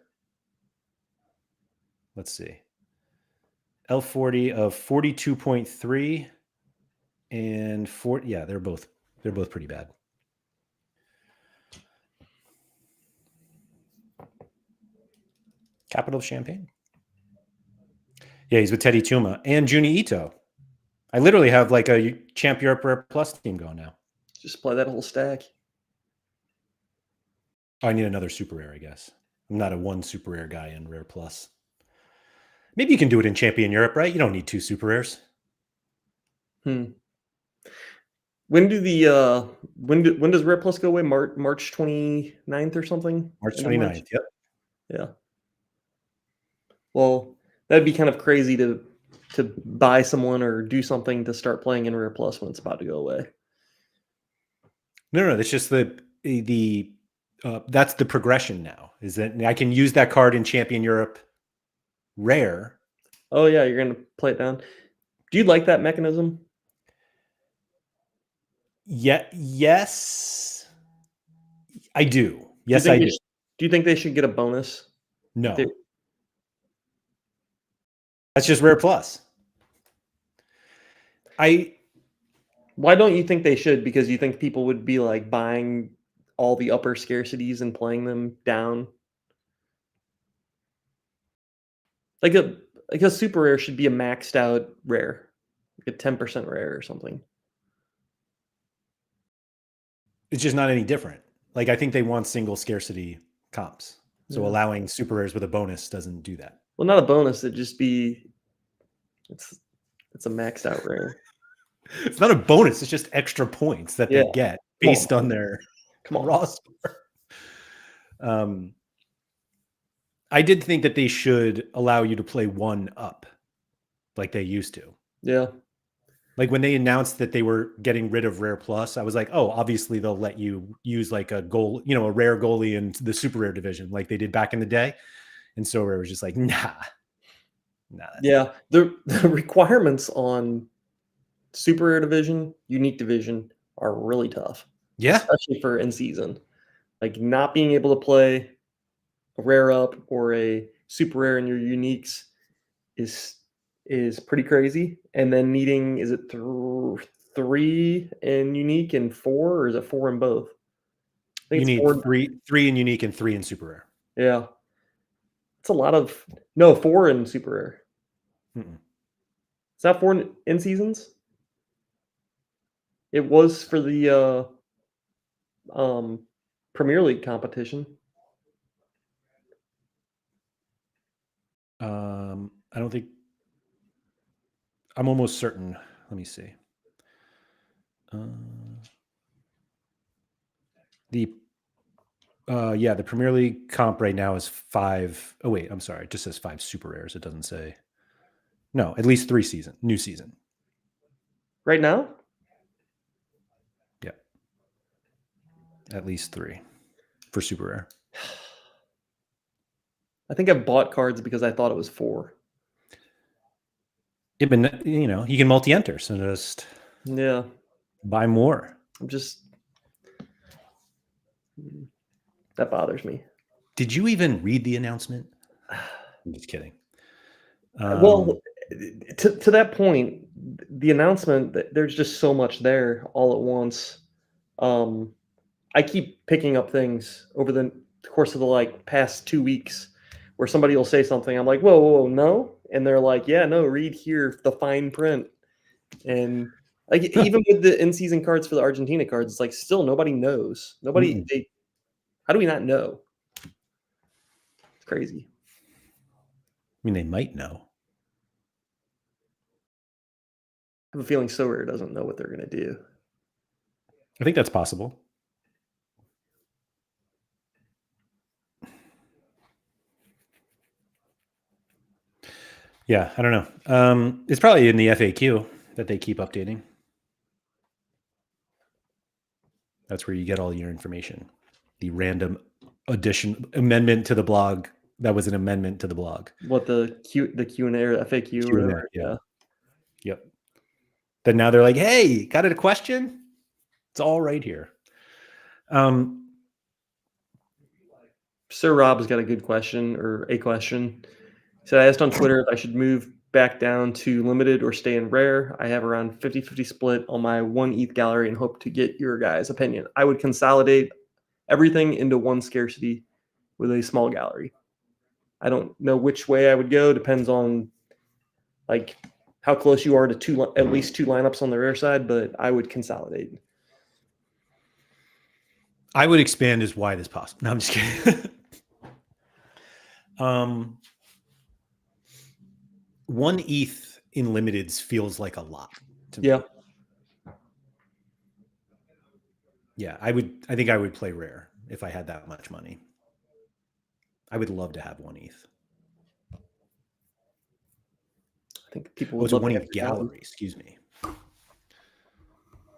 Let's see. L40 of 42.3 and 4. Yeah, they're both pretty bad. Capital of Champagne. Yeah, he's with Teddy Tuma and Juni Ito. I literally have like a Champ Europe Rare Plus team going now. Just play that whole stack. I need another Super Rare, I guess. I'm not a 1 Super Rare guy in Rare Plus. Maybe you can do it in Champion Europe, right? You don't need 2 Super Rares. When do the when does Rare Plus go away? March 29th or something? March End of March? 29th. Yep. Yeah. Well, that'd be kind of crazy to buy someone or do something to start playing in Rare Plus when it's about to go away. No, that's just the that's the progression now. Is that I can use that card in Champion Europe Rare. Oh yeah, you're gonna play it down. Do you like that mechanism? Yeah, yes, I do. Do you Yes, think I they do. do you think they should get a bonus? If they, No, that's just Rare Plus. why don't you think they should? Because you think people would be like buying all the upper scarcities and playing them down? Like a super rare should be a maxed out rare, like a 10% rare or something. It's just not any different. Like I think they want single scarcity comps. So Yeah. allowing super rares with a bonus doesn't do that. Well, not a bonus. It'd just be it's it's a maxed out rare. It's not a bonus. It's just extra points that Yeah. they get Come based on. on their Come on. raw score. Um, I did think that they should allow you to play one up like they used to. Yeah. Like when they announced that they were getting rid of Rare Plus, I was like, oh, obviously they'll let you use like a goal, a rare goalie in the super rare division like they did back in the day. And Sorare was just like, nah. Yeah. The requirements on super rare division, unique division are really tough, Yeah. especially for in season. Like not being able to play a rare up or a super rare in your uniques is pretty crazy. And then needing is it 3 in unique and 4, or is it 4 in both? I think You it's need 4. three in unique and 3 in super rare. Yeah. It's a lot of 4 in super rare. Mm-mm. Is that 4 in seasons? It was for the Premier League competition. I don't think I'm almost certain. Let me see. The Premier League comp right now is 5. Oh wait, I'm sorry. It just says 5 super rares. It doesn't say. No, at least 3 new season. Right now? Yeah. At least 3 for super rare. I think I've bought cards because I thought it was 4. Yeah, but you can multi-enter, so just Yeah. buy more. That bothers me. Did you even read the announcement? I'm just kidding. Well, to that point, the announcement, there's just so much there all at once. I keep picking up things over the course of the past 2 weeks where somebody will say something. I'm like, whoa, whoa, whoa, no, and they're like, yeah, no, read here the fine print, and even with the in-season cards for the Argentina cards, it's like still nobody knows. Nobody. How do we not know? It's crazy. I mean, they might know. I have a feeling Sorare doesn't know what they're going to do. I think that's possible. Yeah, I don't know. It's probably in the FAQ that they keep updating. That's where you get all your information. The random amendment to the blog that was an amendment to the blog. What the Q&A or FAQ or whatever. Yeah. Yep. Then now they're like, hey, got a question? It's all right here. Sir Rob's got a good question, or a question. He said, I asked on Twitter if I should move back down to limited or stay in rare. I have around 50-50 split on my 1 ETH gallery and hope to get your guys' opinion. I would consolidate everything into 1 scarcity with a small gallery. I don't know which way I would go. Depends on how close you are to at least 2 lineups on the rare side, but I would consolidate. I would expand as wide as possible. No, I'm just kidding. 1 ETH in limiteds feels like a lot to me. Yeah. Yeah, I think I would play rare if I had that much money. I would love to have one ETH. I think people Oh, would it's a love one to have ETH your job. gallery. Excuse me.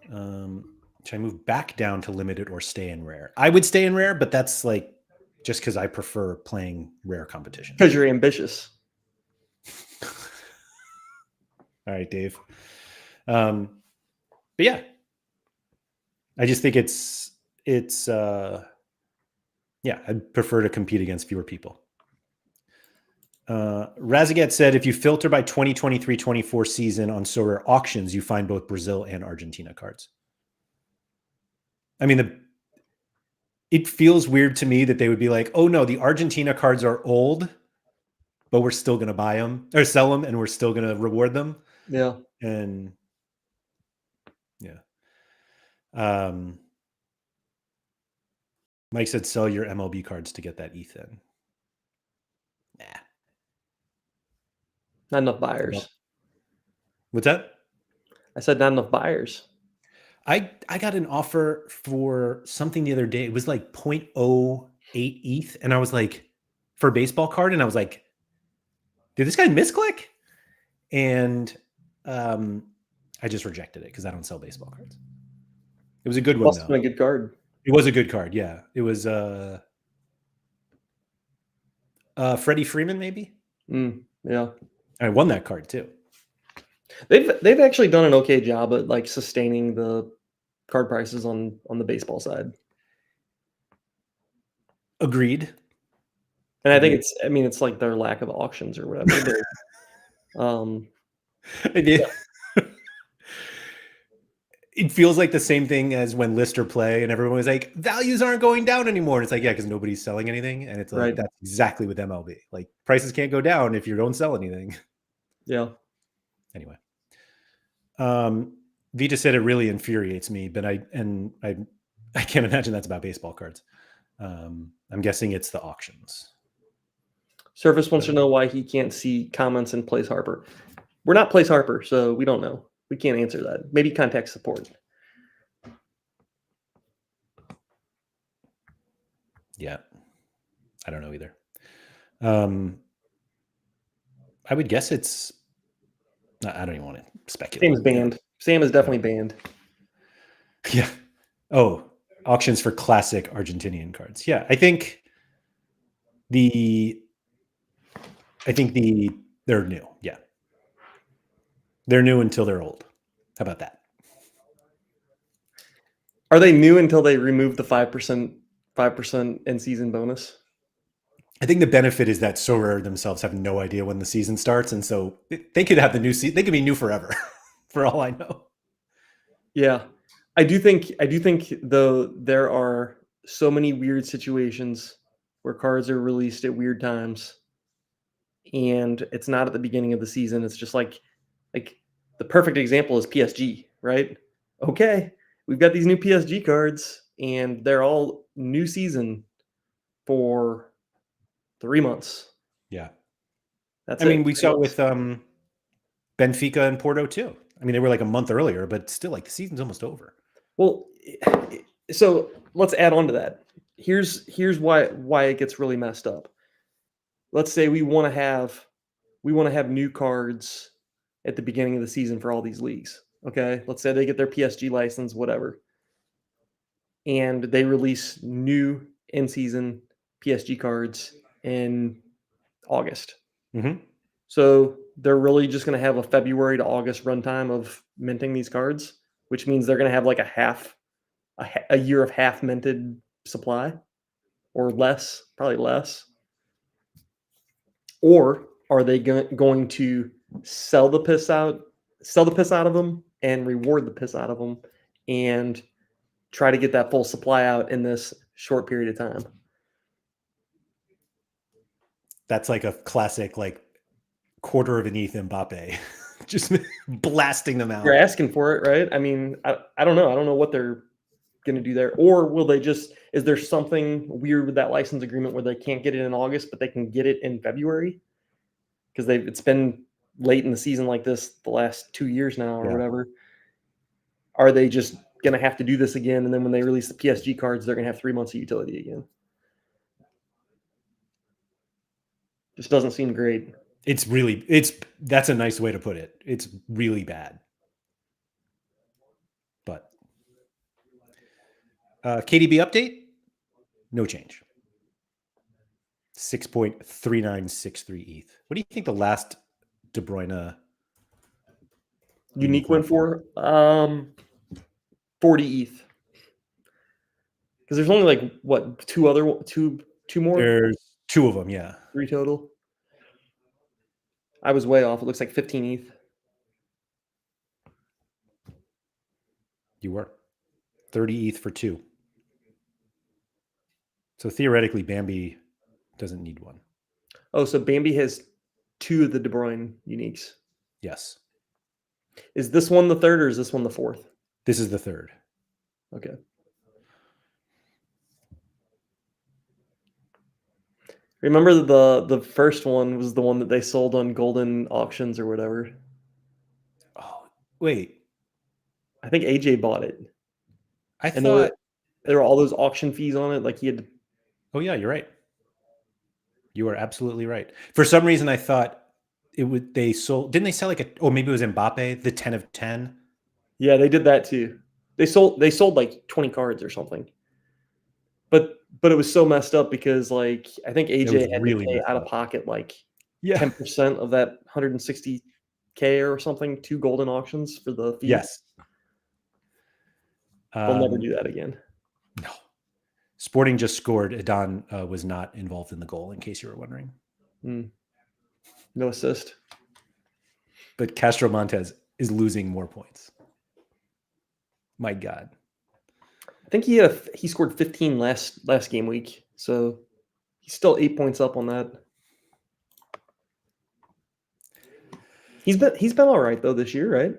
Should I move back down to limited or stay in rare? I would stay in rare, but that's like just because I prefer playing rare competition. Because you're ambitious. All right, Dave. But yeah, I just think it's yeah, I'd prefer to compete against fewer people. Razagat said, if you filter by 2023-24 season on Sorare auctions, you find both Brazil and Argentina cards. I mean, it feels weird to me that they would be like, oh no, the Argentina cards are old, but we're still going to buy them or sell them and we're still going to reward them. Yeah. And yeah. Mike said, sell your MLB cards to get that ETH in. Nah. Not enough buyers. What's that? I said not enough buyers. I got an offer for something the other day. It was like 0.08 ETH. And I was like, for a baseball card. And I was like, did this guy misclick? And I just rejected it because I don't sell baseball cards. It was a good one, Must though. have been a good card. It was a good card. Yeah. It was Freddie Freeman, maybe. Yeah. I won that card too. They've actually done an okay job at like sustaining the card prices on the baseball side. Agreed. And I think it's like their lack of auctions or whatever. I did. Yeah. It feels like the same thing as when Lister play and everyone was like, values aren't going down anymore. And it's like, yeah, because nobody's selling anything. And it's like, right. That's exactly with MLB. Like prices can't go down if you don't sell anything. Yeah. Anyway. Vita said it really infuriates me, but I can't imagine that's about baseball cards. I'm guessing it's the auctions. Surface wants to know why he can't see comments in Place Harper. We're not Place Harper, so we don't know. We can't answer that. Maybe contact support. Yeah. I don't know either. I would guess it's I don't even want to speculate. Sam's banned. Sam is definitely banned. Yeah. Oh, auctions for classic Argentinian cards. Yeah, I think they're new. Yeah. They're new until they're old. How about that? Are they new until they remove the 5% in season bonus? I think the benefit is that Sorare themselves have no idea when the season starts, and so they could have the new season. They could be new forever, for all I know. Yeah, I do think though there are so many weird situations where cards are released at weird times, and it's not at the beginning of the season. It's just like the perfect example is PSG, right? Okay, we've got these new PSG cards, and they're all new season for 3 months. Yeah. That's I mean, we saw it with Benfica and Porto too. I mean, they were like a month earlier, but still, like the season's almost over. Well, so let's add on to that. Here's why it gets really messed up. Let's say we want to have new cards at the beginning of the season for all these leagues. Okay, let's say they get their PSG license, whatever, and they release new in-season PSG cards in August. Mm-hmm. So they're really just going to have a February to August runtime of minting these cards, which means they're going to have like a year of half minted supply or less, probably less. Or are they going to sell the piss out of them and reward the piss out of them and try to get that full supply out in this short period of time? That's like a classic, like quarter of an ETH Mbappe, just blasting them out. You're asking for it, right? I mean, I don't know. I don't know what they're going to do there. Or will they just, is there something weird with that license agreement where they can't get it in August, but they can get it in February? Because it's been late in the season like this the last 2 years now or whatever. Are they just going to have to do this again. And then when they release the PSG cards, they're going to have 3 months of utility again. Just doesn't seem great. That's a nice way to put it. It's really bad. But KDB update, no change. 6.3963 ETH. What do you think the last De Bruyne Unique went for 40 ETH. Because there's only like what two more? There's 2 of them, yeah. 3 total. I was way off. It looks like 15 ETH. You were 30 ETH for 2. So theoretically, Bambi doesn't need one. Oh, so Bambi has 2 of the De Bruyne uniques. Yes. Is this one the third or is this one the fourth? This is the third. Okay. Remember the first one was the one that they sold on Golden Auctions or whatever. Oh, wait. I think AJ bought it. And there were all those auction fees on it. Like he had to... Oh yeah, you're right. You are absolutely right. For some reason, I thought didn't they sell like maybe it was Mbappe, the 10 of 10. Yeah, they did that too. They sold like 20 cards or something. But it was so messed up because like I think AJ had really to pay out of pocket like 10% of that 160K or something to Golden Auctions for the fees. Yes. They'll never do that again. No. Sporting just scored. Adon was not involved in the goal, in case you were wondering. No assist. But Castro Montes is losing more points. My God. I think he scored 15 last game week, so he's still 8 points up on that. He's been all right though this year, right?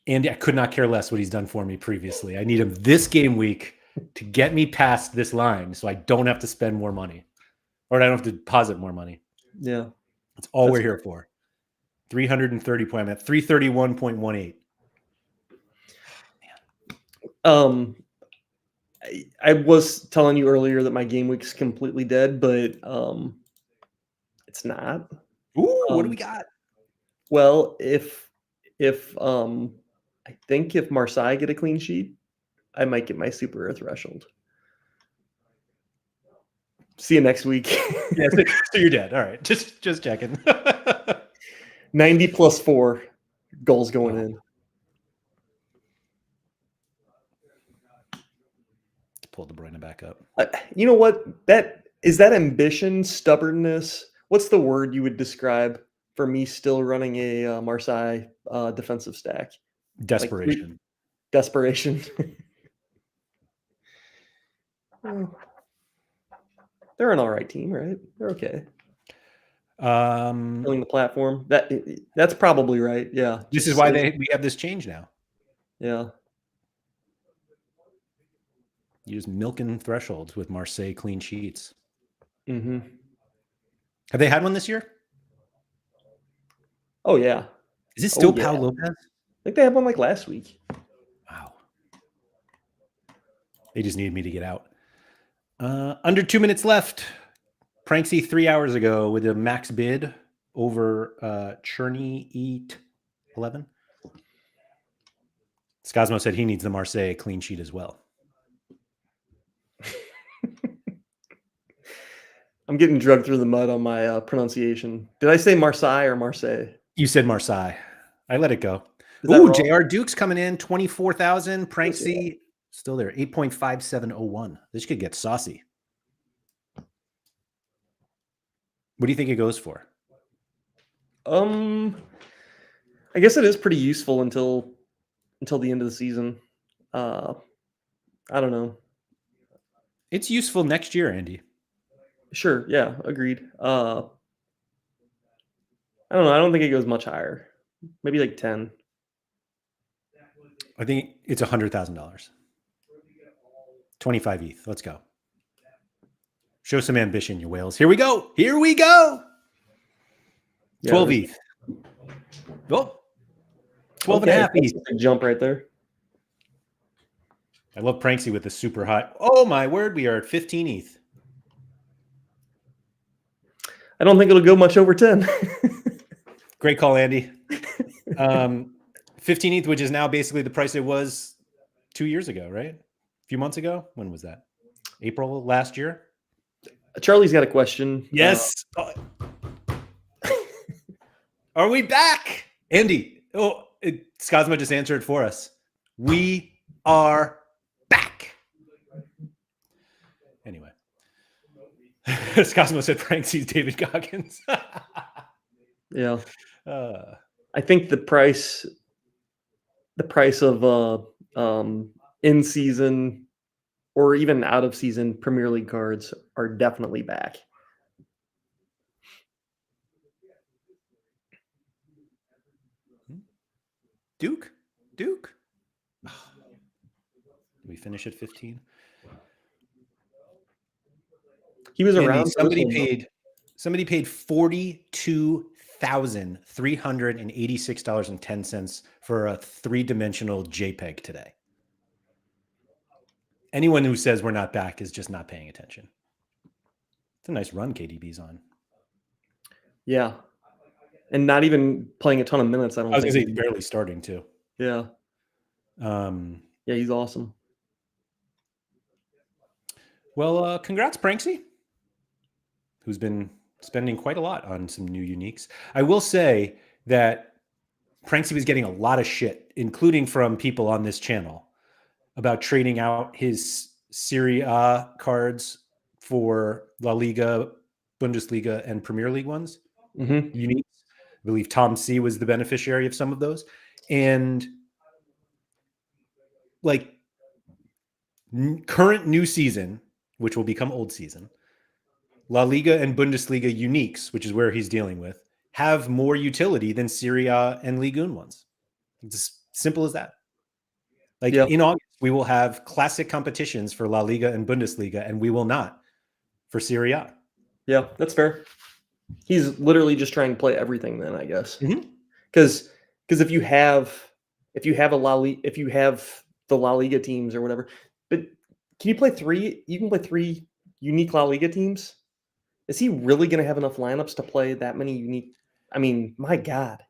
Andy, I could not care less what he's done for me previously. I need him this game week to get me past this line so I don't have to spend more money or I don't have to deposit more money. Yeah. That's all we're here for. 330 point. I'm at 331.18. I was telling you earlier that my game week's completely dead, but it's not. Ooh, what do we got? Well, if I think if Marseille get a clean sheet, I might get my super rare threshold. See you next week. Yeah, so you're dead. All right, just checking. 90 plus 4 goals going in. Let's pull De Bruyne back up. You know what? That ambition, stubbornness. What's the word you would describe for me still running a Marseille defensive stack? Desperation. Like, desperation. Well, they're an all right team, right? They're okay. Filling the platform. That's probably right. Yeah. This is why we have this change now. Yeah. You just milking thresholds with Marseille clean sheets. Mm-hmm. Have they had one this year? Oh yeah. Is it still Pau Lopez? I think they had one like last week. Wow. They just needed me to get out. Under 2 minutes left. Pranksy 3 hours ago with a max bid over Cherney Eat 11. Scosmo said he needs the Marseille clean sheet as well. I'm getting drugged through the mud on my pronunciation. Did I say Marseille or Marseille? You said Marseille. I let it go. Ooh, JR Duke's coming in, 24,000. Pranksy still there, 8.5701. This could get saucy. What do you think it goes for? I guess it is pretty useful until the end of the season. I don't know. It's useful next year, Andy. Sure. Yeah. Agreed. I don't know. I don't think it goes much higher. Maybe like 10. I think it's $100,000. 25 ETH. Let's go. Show some ambition, you whales. Here we go. Here we go. 12 ETH. Oh, 12 and a half ETH. Jump right there. I love Pranksy with the super high. Oh my word, we are at 15 ETH. I don't think it'll go much over 10. Great call, Andy. 15 ETH, which is now basically the price it was 2 years ago, right? A few months ago. When was that? April last year? Charlie's got a question. Yes. Are we back? Andy. Oh, Scosma just answered for us. We are back. Anyway. Scosmo said Franksy's David Goggins. Yeah. I think the price of in season or even out of season Premier League cards are definitely back. Duke. Did we finish at 15? He was Andy, around. somebody paid $42,386.10 for a 3-dimensional JPEG today. Anyone who says we're not back is just not paying attention. It's a nice run KDB's on. Yeah. And not even playing a ton of minutes, I don't think. I was going to say barely starting too. Yeah. Yeah, he's awesome. Well, congrats, Pranksy, who's been spending quite a lot on some new uniques. I will say that Pranksy was getting a lot of shit, including from people on this channel, about trading out his Serie A cards for La Liga, Bundesliga, and Premier League ones. Mm-hmm. Uniques. I believe Tom C was the beneficiary of some of those. And like current new season, which will become old season, La Liga and Bundesliga uniques, which is where he's dealing with, have more utility than Serie A and Ligue 1 ones. It's as simple as that. Like in August, we will have classic competitions for La Liga and Bundesliga, and we will not for Serie A. Yeah, that's fair. He's literally just trying to play everything then, I guess. Mm-hmm. Because if you have the La Liga teams or whatever, but can you play 3? You can play 3 unique La Liga teams. Is he really going to have enough lineups to play that many unique? I mean, my God.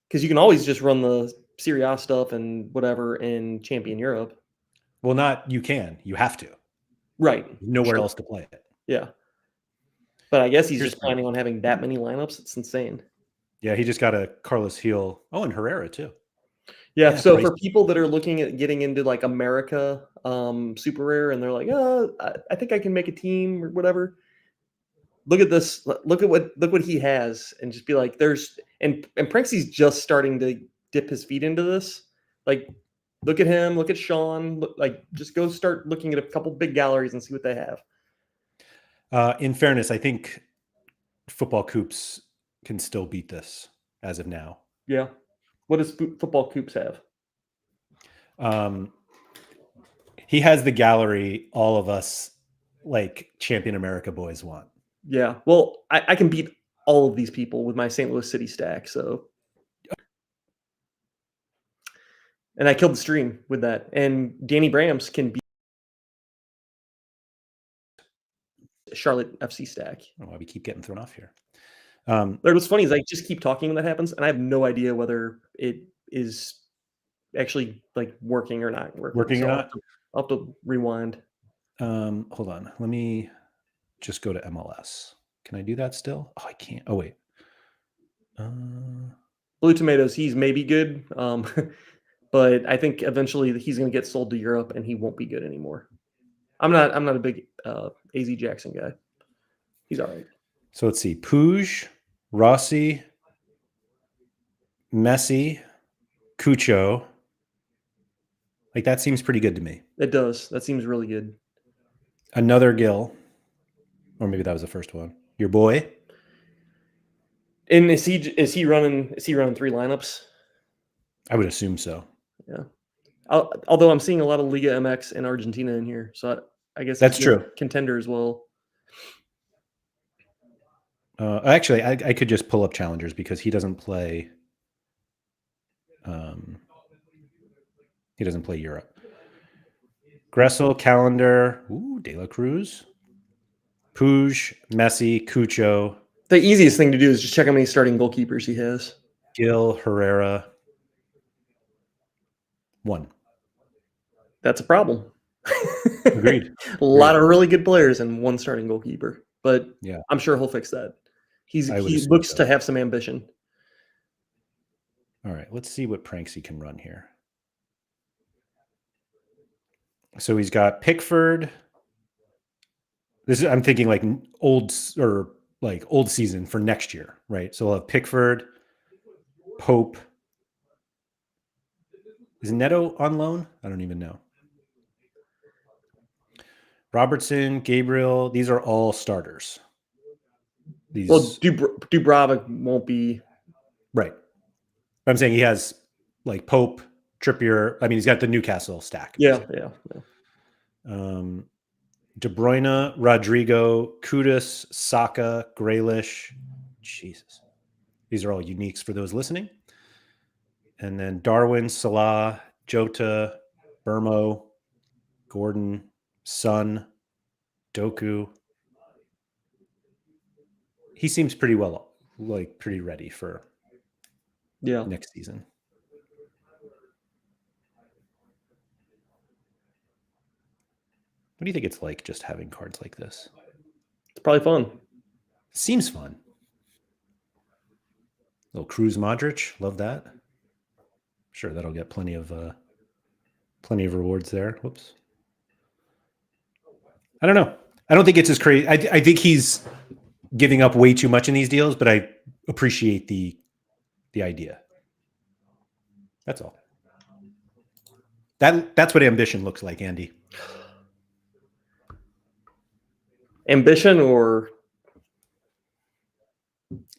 Because you can always just run the Serie A stuff and whatever in Champion Europe. Well, not you can. You have to. Right. Nowhere else to play it. Yeah. But I guess he's just planning on having that many lineups. It's insane. Yeah, he just got a Carlos Heel. Oh, and Herrera too. Yeah, so for people that are looking at getting into like America super rare and they're like, oh, I think I can make a team or whatever. Look at this. Look what he has, and just be like, there's and Pranksy's just starting to dip his feet into this. Like, look at him. Look at Sean. Just go start looking at a couple big galleries and see what they have. In fairness, I think Football Coops can still beat this as of now. Yeah. What does Football Coops have? He has the gallery all of us like Champion America boys want. Yeah. Well, I can beat all of these people with my St. Louis City stack. So, and I killed the stream with that. And Danny Brams can beat Charlotte FC stack. I don't know why we keep getting thrown off here. What's funny is I just keep talking when that happens, and I have no idea whether it is actually like working or not working. Or not? I'll have to rewind. Hold on. Let me just go to MLS. Can I do that still? Oh, I can't. Oh, wait. Blue Tomatoes, he's maybe good, but I think eventually he's going to get sold to Europe, and he won't be good anymore. I'm not a big AZ Jackson guy. He's all right. So let's see. Puig, Rossi, Messi, Cucho. Like that seems pretty good to me. It does. That seems really good. Another Gill. Or maybe that was the first one. Your boy. And is he running 3 lineups? I would assume so. Yeah. Although I'm seeing a lot of Liga MX and Argentina in here, so I guess that's true. Contender as well. Actually, I could just pull up challengers because he doesn't play. He doesn't play Europe. Gressel, Calendar, De La Cruz, Puig, Messi, Cucho, The easiest thing to do is just check how many starting goalkeepers he has. Gil, Herrera. 1. That's a problem. Agreed. A lot of really good players and 1 starting goalkeeper, but Yeah, I'm sure he'll fix that. I would He assume looks so. to have some ambition. All right, let's see what pranks he can run here. So he's got Pickford. I'm thinking like old season for next year, right? So we'll have Pickford, Pope. Is Neto on loan? I don't even know. Robertson, Gabriel, these are all starters. Well, Dubravka won't be. Right. I'm saying he has like Pope, Trippier. I mean, he's got the Newcastle stack. Yeah. De Bruyne, Rodrigo, Kudus, Saka, Grealish. Jesus. These are all uniques for those listening. And then Darwin, Salah, Jota, Burmo, Gordon, Son, Doku. He seems pretty pretty ready for next season. What do you think it's like just having cards like this? It's probably fun. Seems fun. Little Cruz Modric, love that. Sure, that'll get plenty of rewards there. Whoops. I don't know. I don't think it's as crazy. I think he's giving up way too much in these deals, but I appreciate the idea. That's all. That's what ambition looks like, Andy. Ambition, or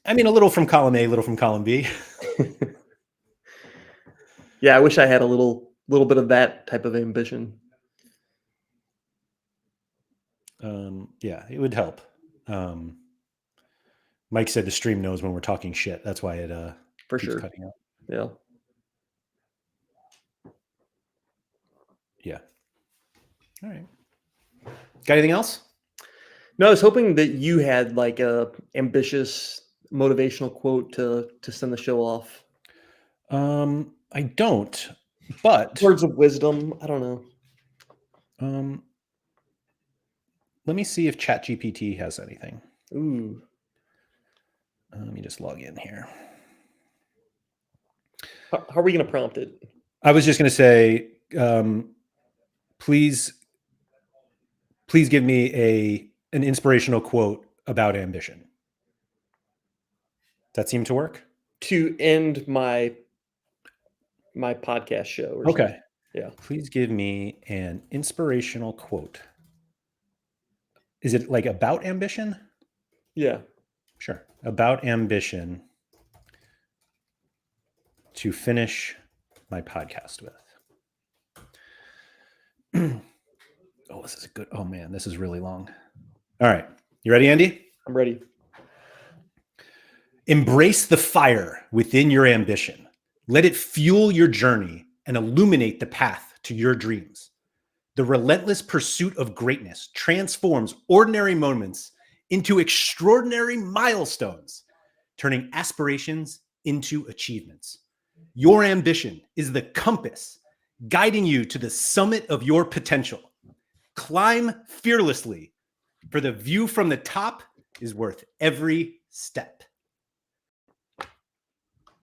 I mean, a little from column A, a little from column B. Yeah, I wish I had a little bit of that type of ambition. Yeah, it would help. Mike said the stream knows when we're talking shit. That's why it for keeps sure cutting out. Yeah. Yeah. All right. Got anything else? No, I was hoping that you had like a ambitious motivational quote to send the show off. I don't, but words of wisdom. I don't know. Let me see if ChatGPT has anything. Ooh. Let me just log in here. How are we going to prompt it? I was just going to say, please give me an inspirational quote about ambition. That seemed to work? To end my podcast show. Or okay. Something. Yeah. Please give me an inspirational quote. Is it like about ambition? Yeah. Sure. About ambition to finish my podcast with. Oh, this is good. Oh man, this is really long. All right. You ready, Andy? I'm ready. Embrace the fire within your ambition. Let it fuel your journey and illuminate the path to your dreams. The relentless pursuit of greatness transforms ordinary moments into extraordinary milestones, turning aspirations into achievements. Your ambition is the compass guiding you to the summit of your potential. Climb fearlessly, for the view from the top is worth every step.